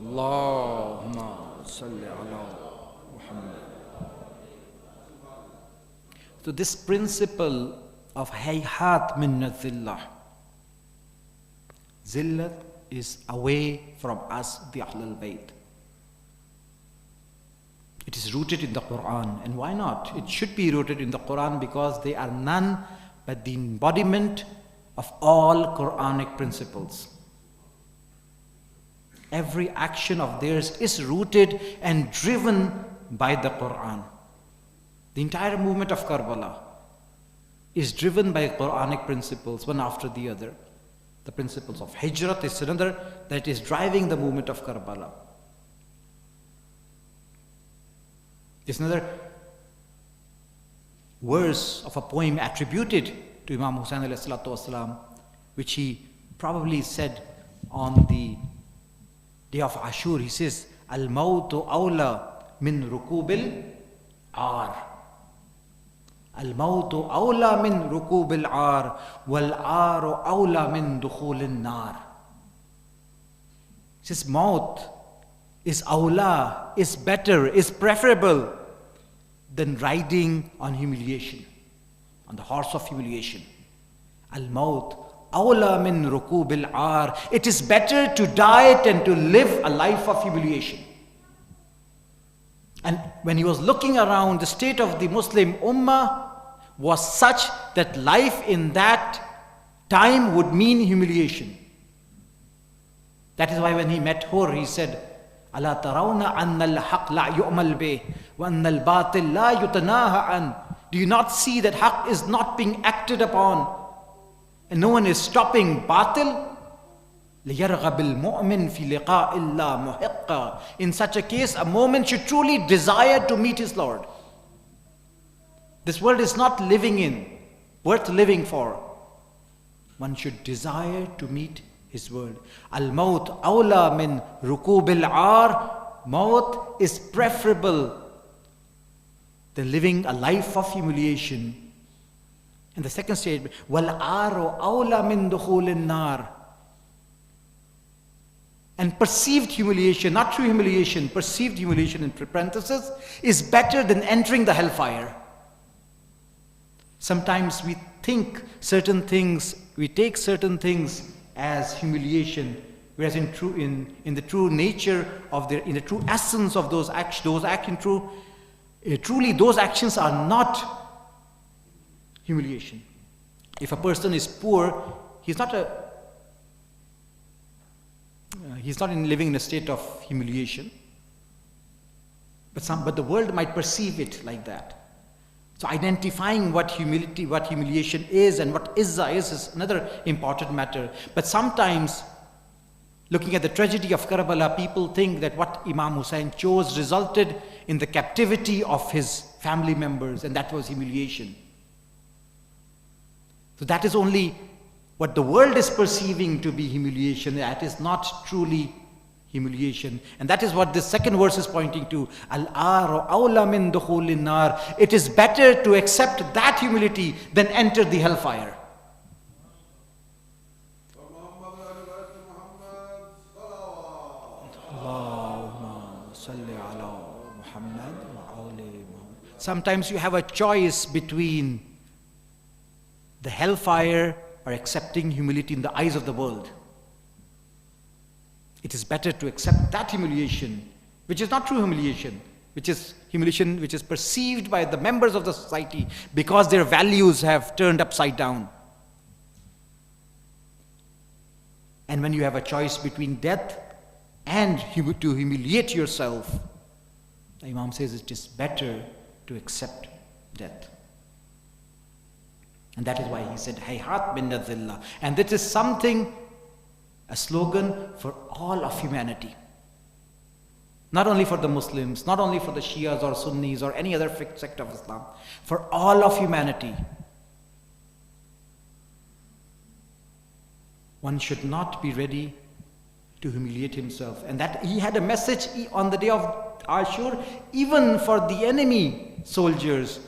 Allahumma salli ala Muhammad. So this principle of hayhat minna zillah, zillat is away from us, the Ahlul Bayt. It is rooted in the Quran. And why not? It should be rooted in the Quran because they are none but the embodiment of all Quranic principles. Every action of theirs is rooted and driven by the Quran. The entire movement of Karbala is driven by Quranic principles, one after the other. The principles of Hijrat is another that is driving the movement of Karbala. There's another verse of a poem attributed to Imam Hussain alayhi salatu wasalam, which he probably said on the day of Ashur. He says, Al-mawtu awla min rukubil ar. Al-mawtu awla min rukubil ar. Wal-aru awla min dukhulin nar. He says, maut is awla, is better, is preferable than riding on humiliation, on the horse of humiliation. Al-maut awla min rukubil ar. It is better to die than to live a life of humiliation. And when he was looking around, the state of the Muslim Ummah was such that life in that time would mean humiliation. That is why when he met Hur, he said, Ala tarawna anna al-haq la yu'mal bih wa anna al-batil la yutanaha an. Do you not see that haq is not being acted upon and no one is stopping batil? لِيَرْغَبِ الْمُؤْمِنْ فِي لِقَاءِ اللَّهِ مُحِقًّا. In such a case, a moment should truly desire to meet his Lord. This world is not living in, worth living for. One should desire to meet his word. Al-maut awla min rukubil ar. Maut is preferable than living a life of humiliation. And the second statement, wal-aru awla min dukhulin nar. And perceived humiliation, not true humiliation, perceived humiliation in parenthesis, is better than entering the hellfire. Sometimes we think certain things, we take certain things as humiliation, whereas in the true nature of their, in the true essence of those actions, truly those actions are not humiliation. If a person is poor, he's not living in a state of humiliation, but the world might perceive it like that. So identifying what humiliation is and what izzah is another important matter. But sometimes, looking at the tragedy of Karbala, people think that what Imam Hussain chose resulted in the captivity of his family members, and that was humiliation. So that is only what the world is perceiving to be humiliation. That is not truly humiliation. And that is what this second verse is pointing to. Al-aru awla min dukhulin nar. It is better to accept that humility than enter the hellfire. Allahumma salli ala Muhammad wa ali Muhammad. Sometimes you have a choice between the hellfire are accepting humility in the eyes of the world. It is better to accept that humiliation, which is not true humiliation, which is humiliation which is perceived by the members of the society because their values have turned upside down. And when you have a choice between death and to humiliate yourself, the Imam says it is better to accept death. And that is why he said, Hayhat bin Nadhillah. And that is something, a slogan for all of humanity. Not only for the Muslims, not only for the Shias or Sunnis or any other sect of Islam, for all of humanity. One should not be ready to humiliate himself. And that he had a message on the day of Ashur, even for the enemy soldiers,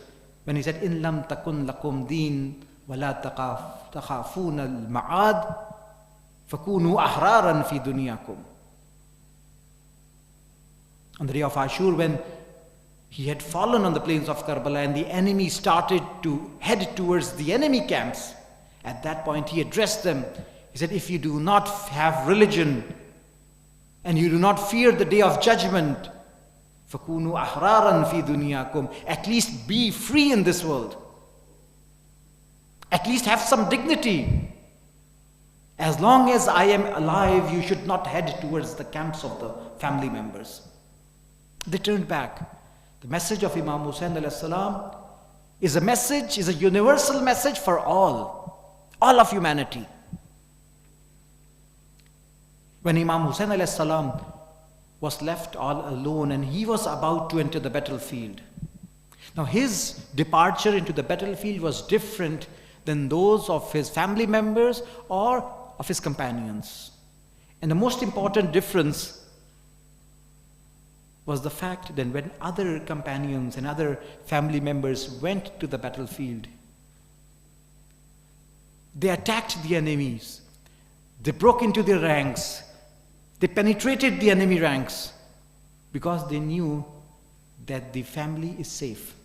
when he said, In lam takun lakum deen wala takhafun al-ma'ad fakunu ahraran fi dunyakum. On the day of Ashur, when he had fallen on the plains of Karbala and the enemy started to head towards the enemy camps, at that point he addressed them. He said, if you do not have religion and you do not fear the day of judgment, فَكُونُوا أَحْرَارًا فِي دُنْيَاكُمْ, at least be free in this world. At least have some dignity. As long as I am alive, you should not head towards the camps of the family members. They turned back. The message of Imam Hussain alayhi salam is a message, is a universal message for all of humanity. When Imam Hussain alayhi salam was left all alone and he was about to enter the battlefield. Now his departure into the battlefield was different than those of his family members or of his companions. And the most important difference was the fact that when other companions and other family members went to the battlefield, they attacked the enemies, they broke into their ranks, they penetrated the enemy ranks because they knew that the family is safe.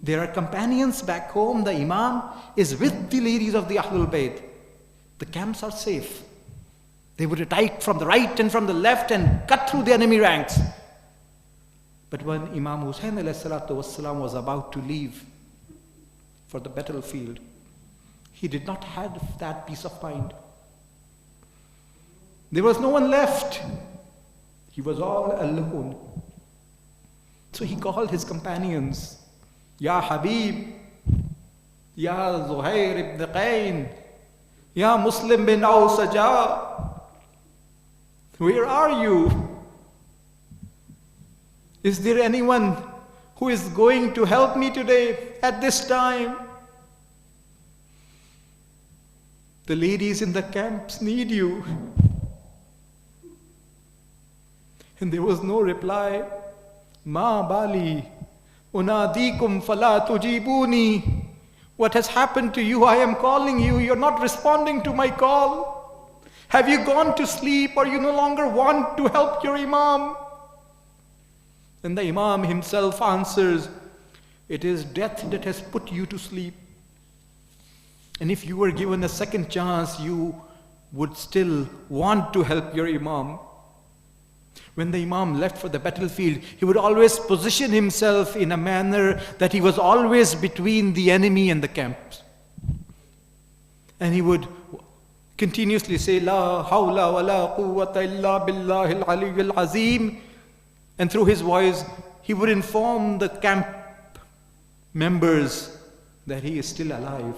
There are companions back home, the Imam is with the ladies of the Ahlul Bayt. The camps are safe. They would attack from the right and from the left and cut through the enemy ranks. But when Imam Hussain ﷺ was about to leave for the battlefield, he did not have that peace of mind. There was no one left. He was all alone. So he called his companions, Ya Habib, Ya Zuhair ibn Qayn, Ya Muslim bin Awsaja, where are you? Is there anyone who is going to help me today at this time? The ladies in the camps need you. And there was no reply. Ma bali, unadikum fala tujibuni. What has happened to you? I am calling you. You're not responding to my call. Have you gone to sleep or you no longer want to help your Imam? And the Imam himself answers, it is death that has put you to sleep. And if you were given a second chance, you would still want to help your Imam. When the Imam left for the battlefield, he would always position himself in a manner that he was always between the enemy and the camps. And he would continuously say, La hawla wa la quwwata illa billahi al-aliyyil azim. And through his voice, he would inform the camp members that he is still alive.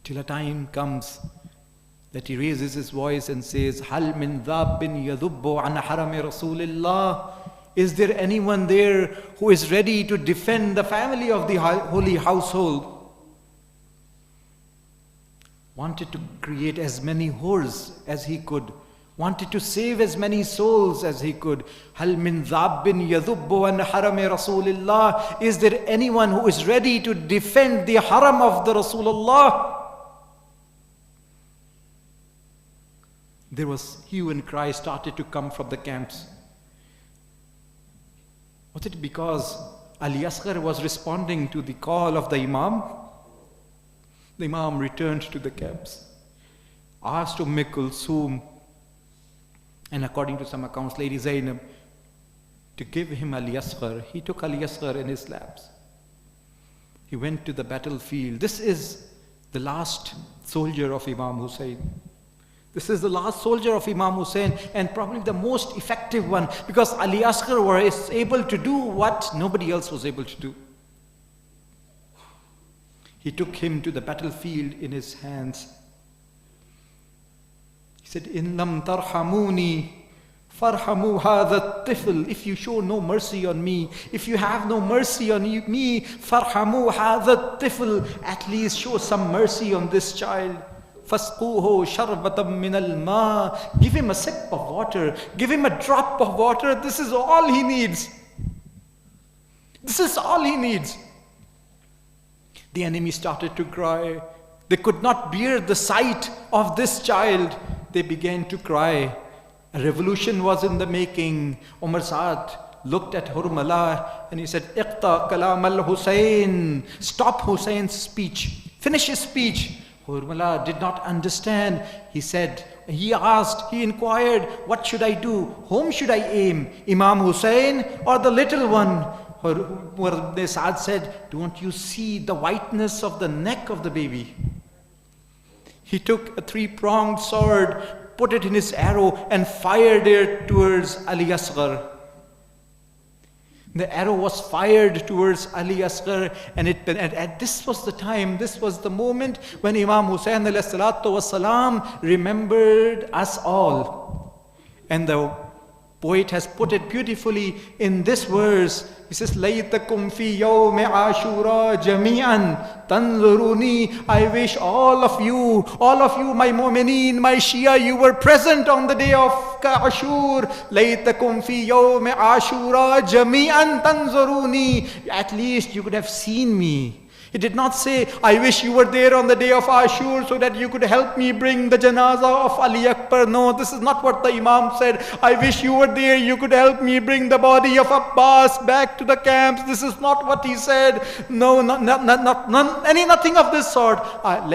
Till a time comes that he raises his voice and says, Hal min dhabbin yadubbu an harami Rasulillah. Is there anyone there who is ready to defend the family of the holy household? Wanted to create as many whores as he could. Wanted to save as many souls as he could. Hal min dhabbin yadubbu an harami Rasulillah. Is there anyone who is ready to defend the haram of the Rasulullah? There was hue and cry started to come from the camps. Was it because Ali Asghar was responding to the call of the Imam. The Imam returned to the camps, asked Kulthum, and according to some accounts, Lady Zainab, to give him Ali Asghar. He took Ali Asghar in his laps. He went to the battlefield. This is the last soldier of Imam Hussein. This is the last soldier of Imam Hussein, and probably the most effective one, because Ali Asghar was able to do what nobody else was able to do. He took him to the battlefield in his hands. He said, "In lam tarhamuni farhamu hadha tifl." If you show no mercy on me, if you have no mercy on me, farhamu hadha tifl, at least show some mercy on this child. Fasquhu sharbatam min al-ma. Give him a sip of water. Give him a drop of water. This is all he needs. This is all he needs. The enemy started to cry. They could not bear the sight of this child. They began to cry. A revolution was in the making. Umar Saad looked at Hurmala and he said, "Iqta kalam al-Hussein." Stop Hussein's speech. Finish his speech. Hurmala did not understand. He inquired, "What should I do? Whom should I aim? Imam Hussein or the little one?" Saad said, "Don't you see the whiteness of the neck of the baby?" He took a 3-pronged sword, put it in his arrow, and fired it towards Ali Asghar. The arrow was fired towards Ali Asghar, and this was the time, this was the moment when Imam Hussein ﷺ remembered us all. And the poet has put it beautifully in this verse. He says, "Laytakum fi yawmi ashura jami'an tanzuruni." I wish all of you, my mu'mineen, my Shia, you were present on the day of Ashur. Laytakum fi yawmi ashura jami'an tanzuruni. At least you could have seen me. He did not say, "I wish you were there on the day of Ashur so that you could help me bring the janazah of Ali Akbar." No, this is not what the Imam said. "I wish you were there, you could help me bring the body of Abbas back to the camps." This is not what he said. No, nothing of this sort.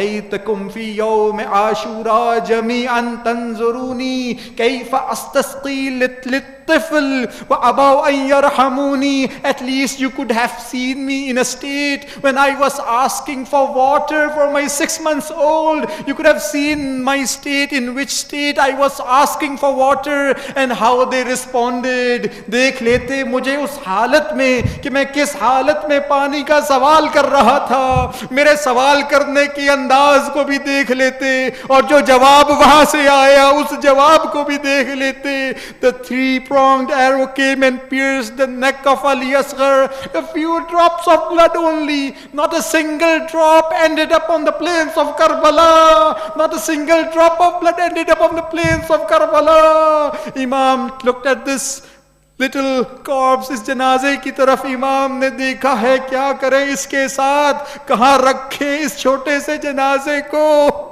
"Laytakum fi yawmi ashura jami'an tanzuruni kayfa astasqi lit-tifl wa abaw an yarhamuni." At least you could have seen me in a state when I was asking for water for my 6 months old. You could have seen my state, in which state I was asking for water, and how they responded. देख लेते मुझे उस हालत में कि मैं किस हालत में पानी का सवाल कर रहा था. मेरे सवाल करने के अंदाज को भी देख लेते, और जो जवाब वहां से आया उस जवाब को भी देख लेते. The 3-pronged arrow came and pierced the neck of Ali Asghar. A few drops of blood only. Not a single drop ended up on the plains of Karbala. Not a single drop of blood ended up on the plains of Karbala. Imam looked at this little corpse, इस जनाजे की तरफ इमाम ने देखा है. क्या करें इसके साथ, कहाँ रखें इस छोटे से जनाजे को?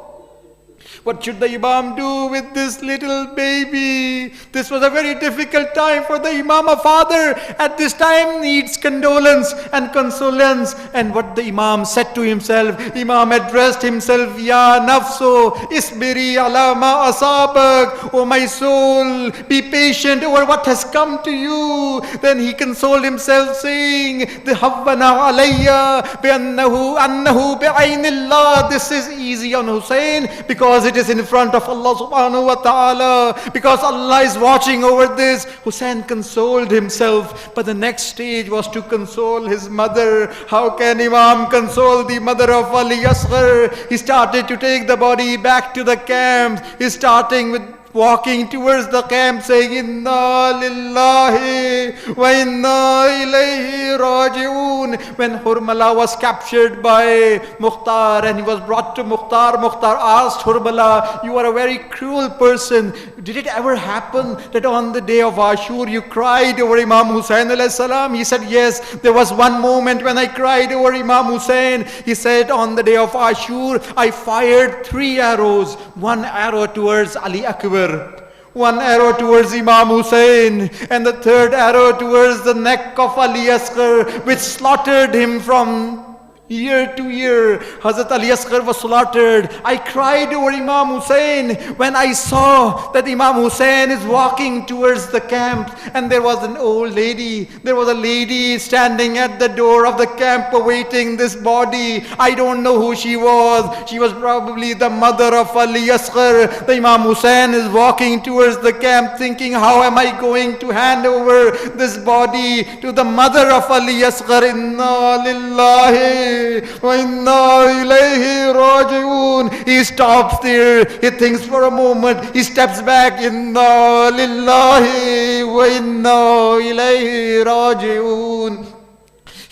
What should the Imam do with this little baby? This was a very difficult time for the Imam. A father at this time needs condolence and consolence. And what the Imam said to himself, Imam addressed himself, "Ya nafso, isbiri ala ma asabak." "Oh my soul, be patient over what has come to you." Then he consoled himself, saying, "Havwana alayya annahu bi'aynillah." This is easy on Hussein because it is in front of Allah subhanahu wa ta'ala, because Allah is watching over this. Hussein consoled himself, but the next stage was to console his mother. How can Imam console the mother of Ali Asghar? He started to take the body back to the camp. He's starting with walking towards the camp, saying, "Inna lillahi wa inna ilayhi raji'un." When Hurmala was captured by Mukhtar and he was brought to Mukhtar, Mukhtar asked Hurmala, "You are a very cruel person. Did it ever happen that on the day of Ashur you cried over Imam Hussein alayhi salam?" He said, "Yes, there was one moment when I cried over Imam Hussein." He said, "On the day of Ashur I fired 3 arrows. 1 arrow towards Ali Akbar, One arrow towards Imam Hussein, and the third arrow towards the neck of Ali Asghar, which slaughtered him from year to year. Hazrat Ali Asghar was slaughtered. I cried over Imam Hussein when I saw that Imam Hussein is walking towards the camp, and there was an old lady. There was a lady standing at the door of the camp awaiting this body. I don't know who she was. She was probably the mother of Ali Asghar. The Imam Hussein is walking towards the camp thinking, how am I going to hand over this body to the mother of Ali Asghar? Inna lillahi wa inna ilayhi raji'un. He stops there. He thinks for a moment. He steps back. Inna lillahi wa inna ilayhi raji'un.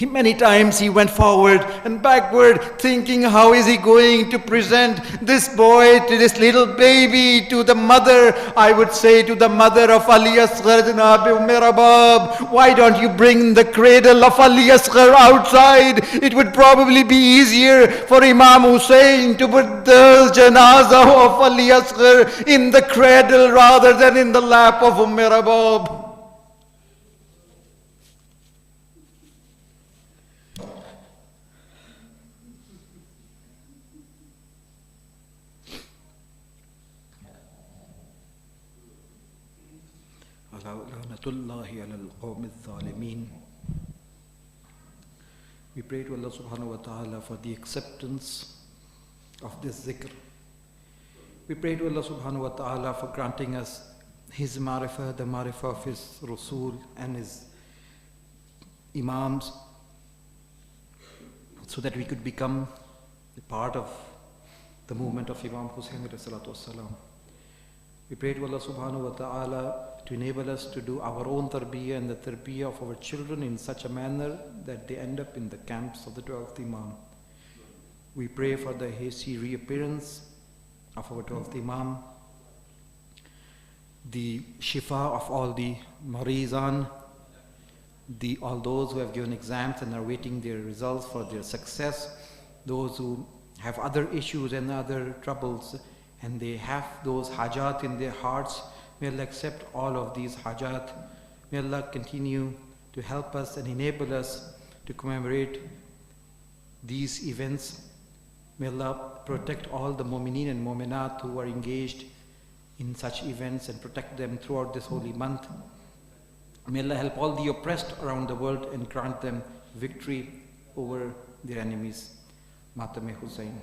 Many times he went forward and backward thinking, how is he going to present this boy, to this little baby, to the mother? I would say to the mother of Ali Asghar, Rabab, why don't you bring the cradle of Ali Asghar outside? It would probably be easier for Imam Hussein to put the janazah of Ali Asghar in the cradle rather than in the lap of Rabab. We pray to Allah subhanahu wa ta'ala for the acceptance of this zikr. We pray to Allah subhanahu wa ta'ala for granting us His marifah, the marifah of His Rasul and His Imams, so that we could become a part of the movement of Imam Hussein alayhi salatu wassalam. We pray to Allah subhanahu wa ta'ala to enable us to do our own tarbiyah and the tarbiyah of our children in such a manner that they end up in the camps of the 12th Imam. We pray for the hasty reappearance of our 12th Imam, the shifa of all the marizan, all those who have given exams and are waiting their results for their success, those who have other issues and other troubles, and they have those hajat in their hearts. May Allah accept all of these hajat. May Allah continue to help us and enable us to commemorate these events. May Allah protect all the mu'mineen and mu'minat who are engaged in such events and protect them throughout this holy month. May Allah help all the oppressed around the world and grant them victory over their enemies. Matam-e Hussain.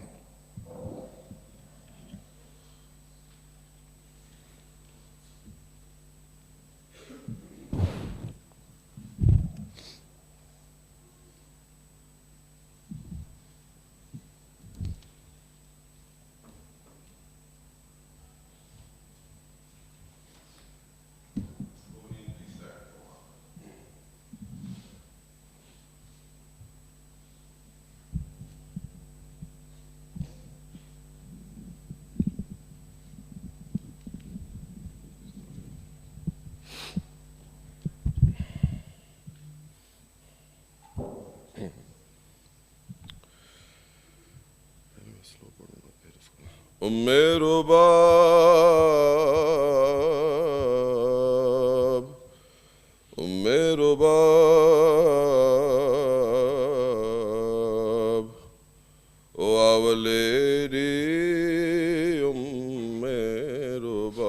Umme Rubab, Umme Rubab, O our Lady, Umme Rubab,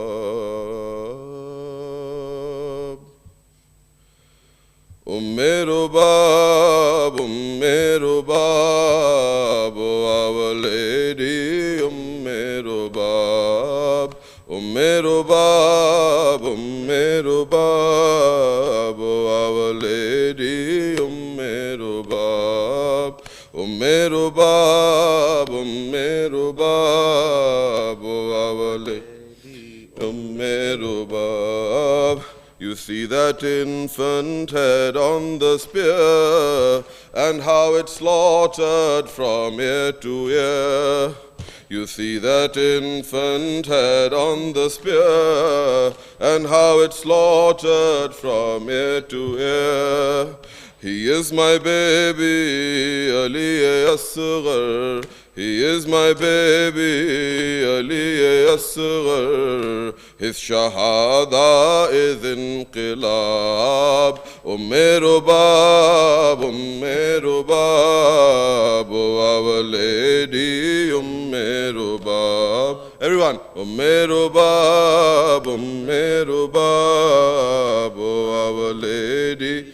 Umme Rubab, Umme Rubab, O our Lady, Umme Rubab, Umme Rubab, Umme Rubab, O our Lady, Umme Rubab, Umme Rubab, Umme Rubab, O our Lady, Umme Rubab. You see that infant head on the spear, and how it's slaughtered from ear to ear. You see that infant head on the spear, and how it's slaughtered from ear to ear. He is my baby, Ali-Asghar. He is my baby, Ali-Asghar. His shahada is inqilab. Umme Rubab, Umme Rubab, oh our lady, Umme Rubab. Everyone, Umme Rubab, Umme Rubab, oh our lady,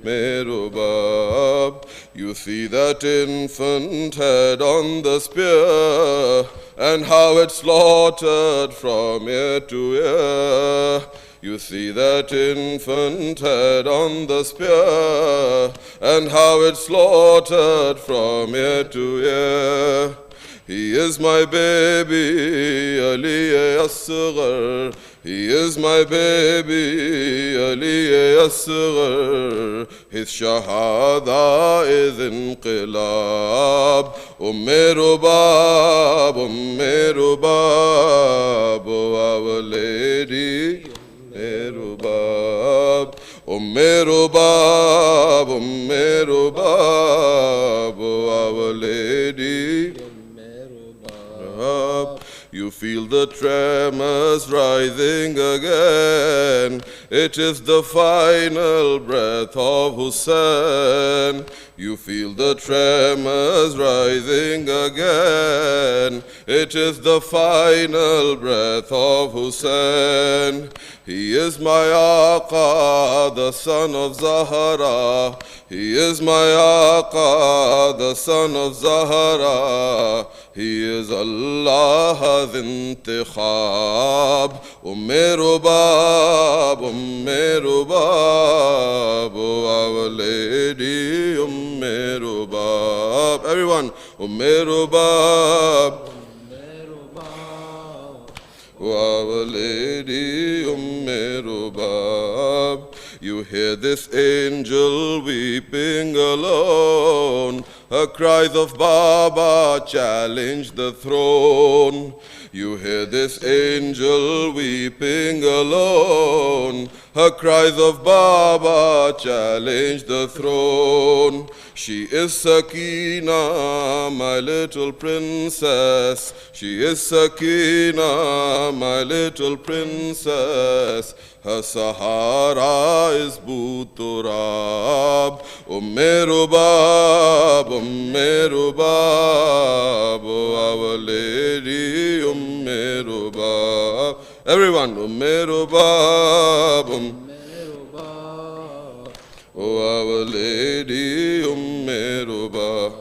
Umme Rubab. You see that infant head on the spear, and how it's slaughtered from ear to ear. You see that infant head on the spear, and how it's slaughtered from ear to ear. He is my baby, Ali-Asghar. He is my baby, Ali-Asghar. His shahada is inqilab. Umme Rubab, Umme Rubab, oh our lady, Umme Rubab. Umme Rubab, Umme Rubab, oh our lady, you feel the tremors rising again. It is the final breath of Hussein. You feel the tremors rising again. It is the final breath of Hussein. He is my Aqa, the son of Zahra. He is my Aqa, the son of Zahra. He is Allah's intikhab. Umme Rubab, Umme Rubab, oh our lady, Umme Rubab. Everyone, Umme Rubab, oh our lady, Umme Rubab. You hear this angel weeping alone. Her cries of Baba challenge the throne. You hear this angel weeping alone. Her cries of Baba challenge the throne. She is Sakina, my little princess. She is Sakina, my little princess. Her Sahara is Buturab. Umme Rubab, Umme Rubab, oh our lady, Umme Rubab. Everyone, Umme Rubab, oh our lady, Umme Rubab.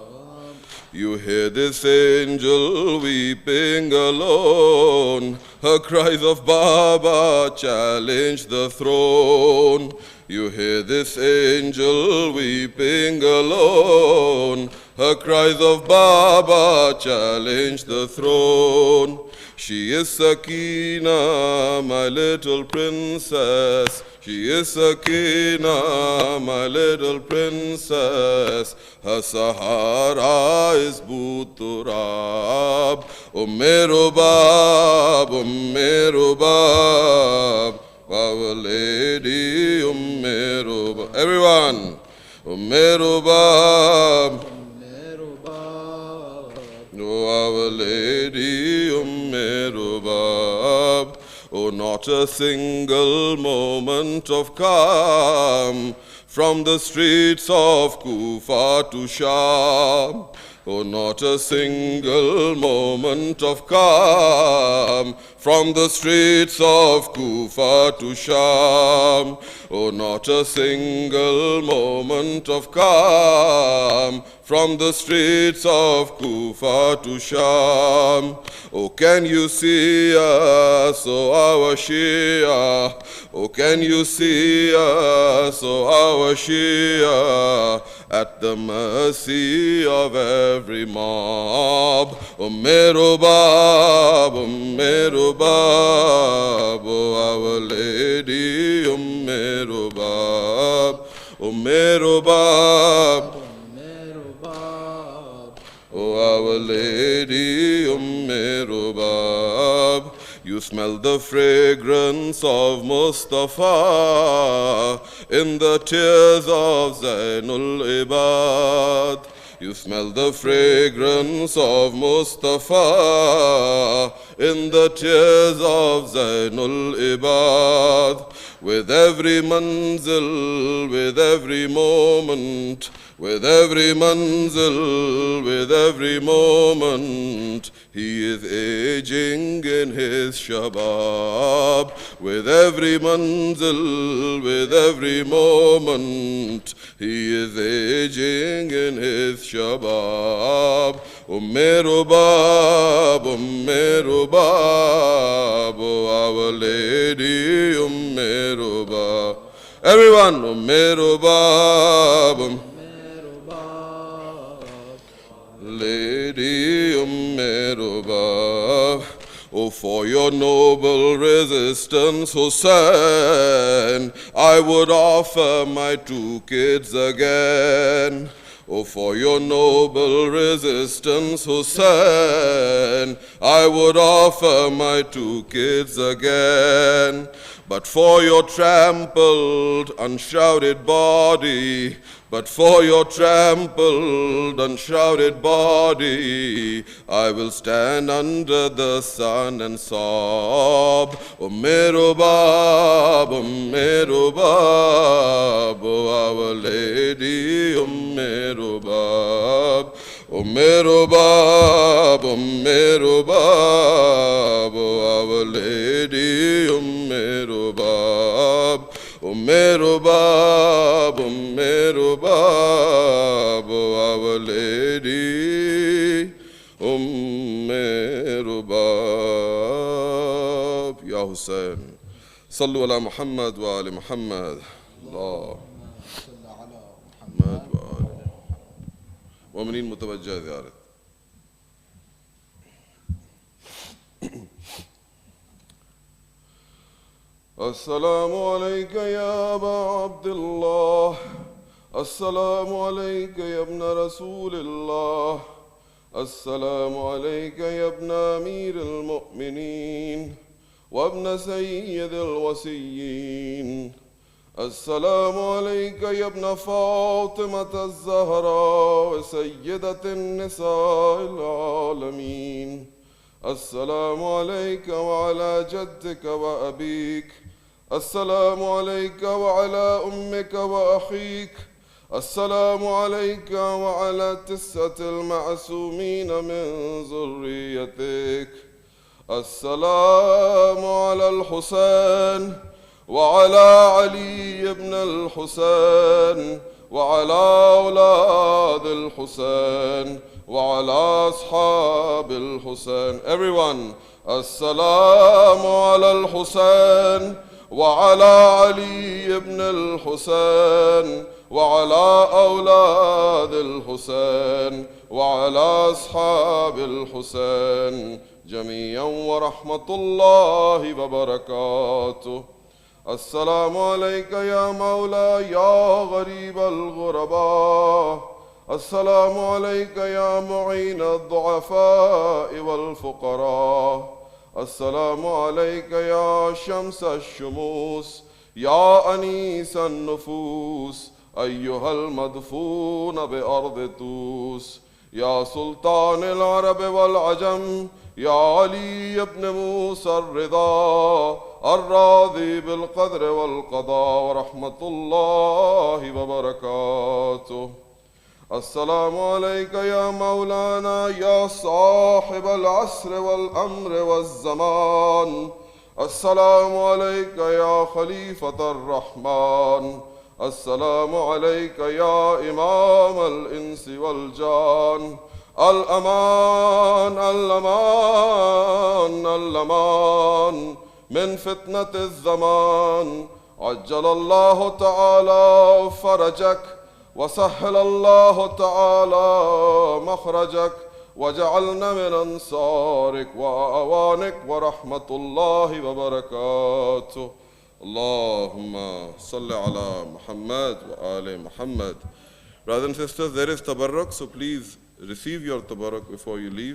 You hear this angel weeping alone. Her cries of Baba challenge the throne. You hear this angel weeping alone. Her cries of Baba challenge the throne. She is Sakina, my little princess. She is Sakina, my little princess. Her Sahara is Buturab. Umme Rubab, Umme Rubab, our lady, Umme Rubab. Everyone, Umme Rubab, oh our lady, Umme Rubab. Oh, not a single moment of calm from the streets of Kufa to Sham. Oh, not a single moment of calm from the streets of Kufa to Sham. Oh, not a single moment of calm from the streets of Kufa to Sham. Oh, can you see us, oh our Shia? Oh, can you see us, oh our Shia? At the mercy of every mob. Umme Rubab, Umme Rubab, oh our lady, Umme Rubab, Umme Rubab, oh our lady, Umme Rubab. You smell the fragrance of Mustafa in the tears of Zainul Ibad. You smell the fragrance of Mustafa in the tears of Zainul Ibad. With every manzil, with every moment, with every manzil, with every moment, he is aging in his shabab. With every manzil, with every moment, he is aging in his shabab. Umme Rubab, our lady Umme Rubab. Everyone, Umme Rubab, Lady Umme Rubab. Oh, for your noble resistance, Hussein, I would offer my 2 kids again. Oh, for your noble resistance, Hussein, I would offer my 2 kids again. But for your trampled, unshrouded body, but for your trampled, unshrouded body, I will stand under the sun and sob. Umme Rubab, our lady Umme Rubab. Umme Rubab, our lady Umme Rubab. Umme Rubab, our lady Umme Rubab. Ya Hussein, Sallu ala Muhammad wa ali Muhammad. Allah. Muhammad wa ali. Mu'mineen mutawajjah ziyarat. السلام عليك يا أبا عبد الله السلام عليك يا ابن رسول الله السلام عليك يا ابن أمير المؤمنين وابن سيد الوصيين السلام عليك يا ابن فاطمة الزهراء سيدة النساء العالمين السلام عليك وعلى جدك وأبيك السلام عليك وعلى أمك وأخيك السلام عليك وعلى 9 المعصومين من ذريتك السلام على الحسين وعلى علي بن الحسين وعلى أولاد الحسين وعلى أصحاب الحسين. Everyone, السلام على الحسين وعلى علي بن الحسين وعلى أولاد الحسين وعلى أصحاب الحسين جميعا ورحمة الله وبركاته. السلام عليك يا مولاي يا غريب الغرباء السلام عليك يا معين الضعفاء والفقراء السلام عليك يا شمس الشموس يا أنيس النفوس أيها المدفون بأرض توس يا سلطان العرب والعجم يا علي بن موسى الرضا الراضي بالقدر والقضاء ورحمة الله وبركاته. السلام عليك يا مولانا يا صاحب العصر والأمر والزمان السلام عليك يا خليفة الرحمن السلام عليك يا إمام الإنس والجان الأمان الأمان الأمان من فتنة الزمان عجل الله تعالى فرجك وسهل الله تعالى مخرجك وجعلنا من أنصارك وأعوانك ورحمة الله وبركاته. Allahumma salli ala Muhammad wa ali Muhammad. Brothers and sisters, there is tabarruk, so please receive your tabarruk before you leave.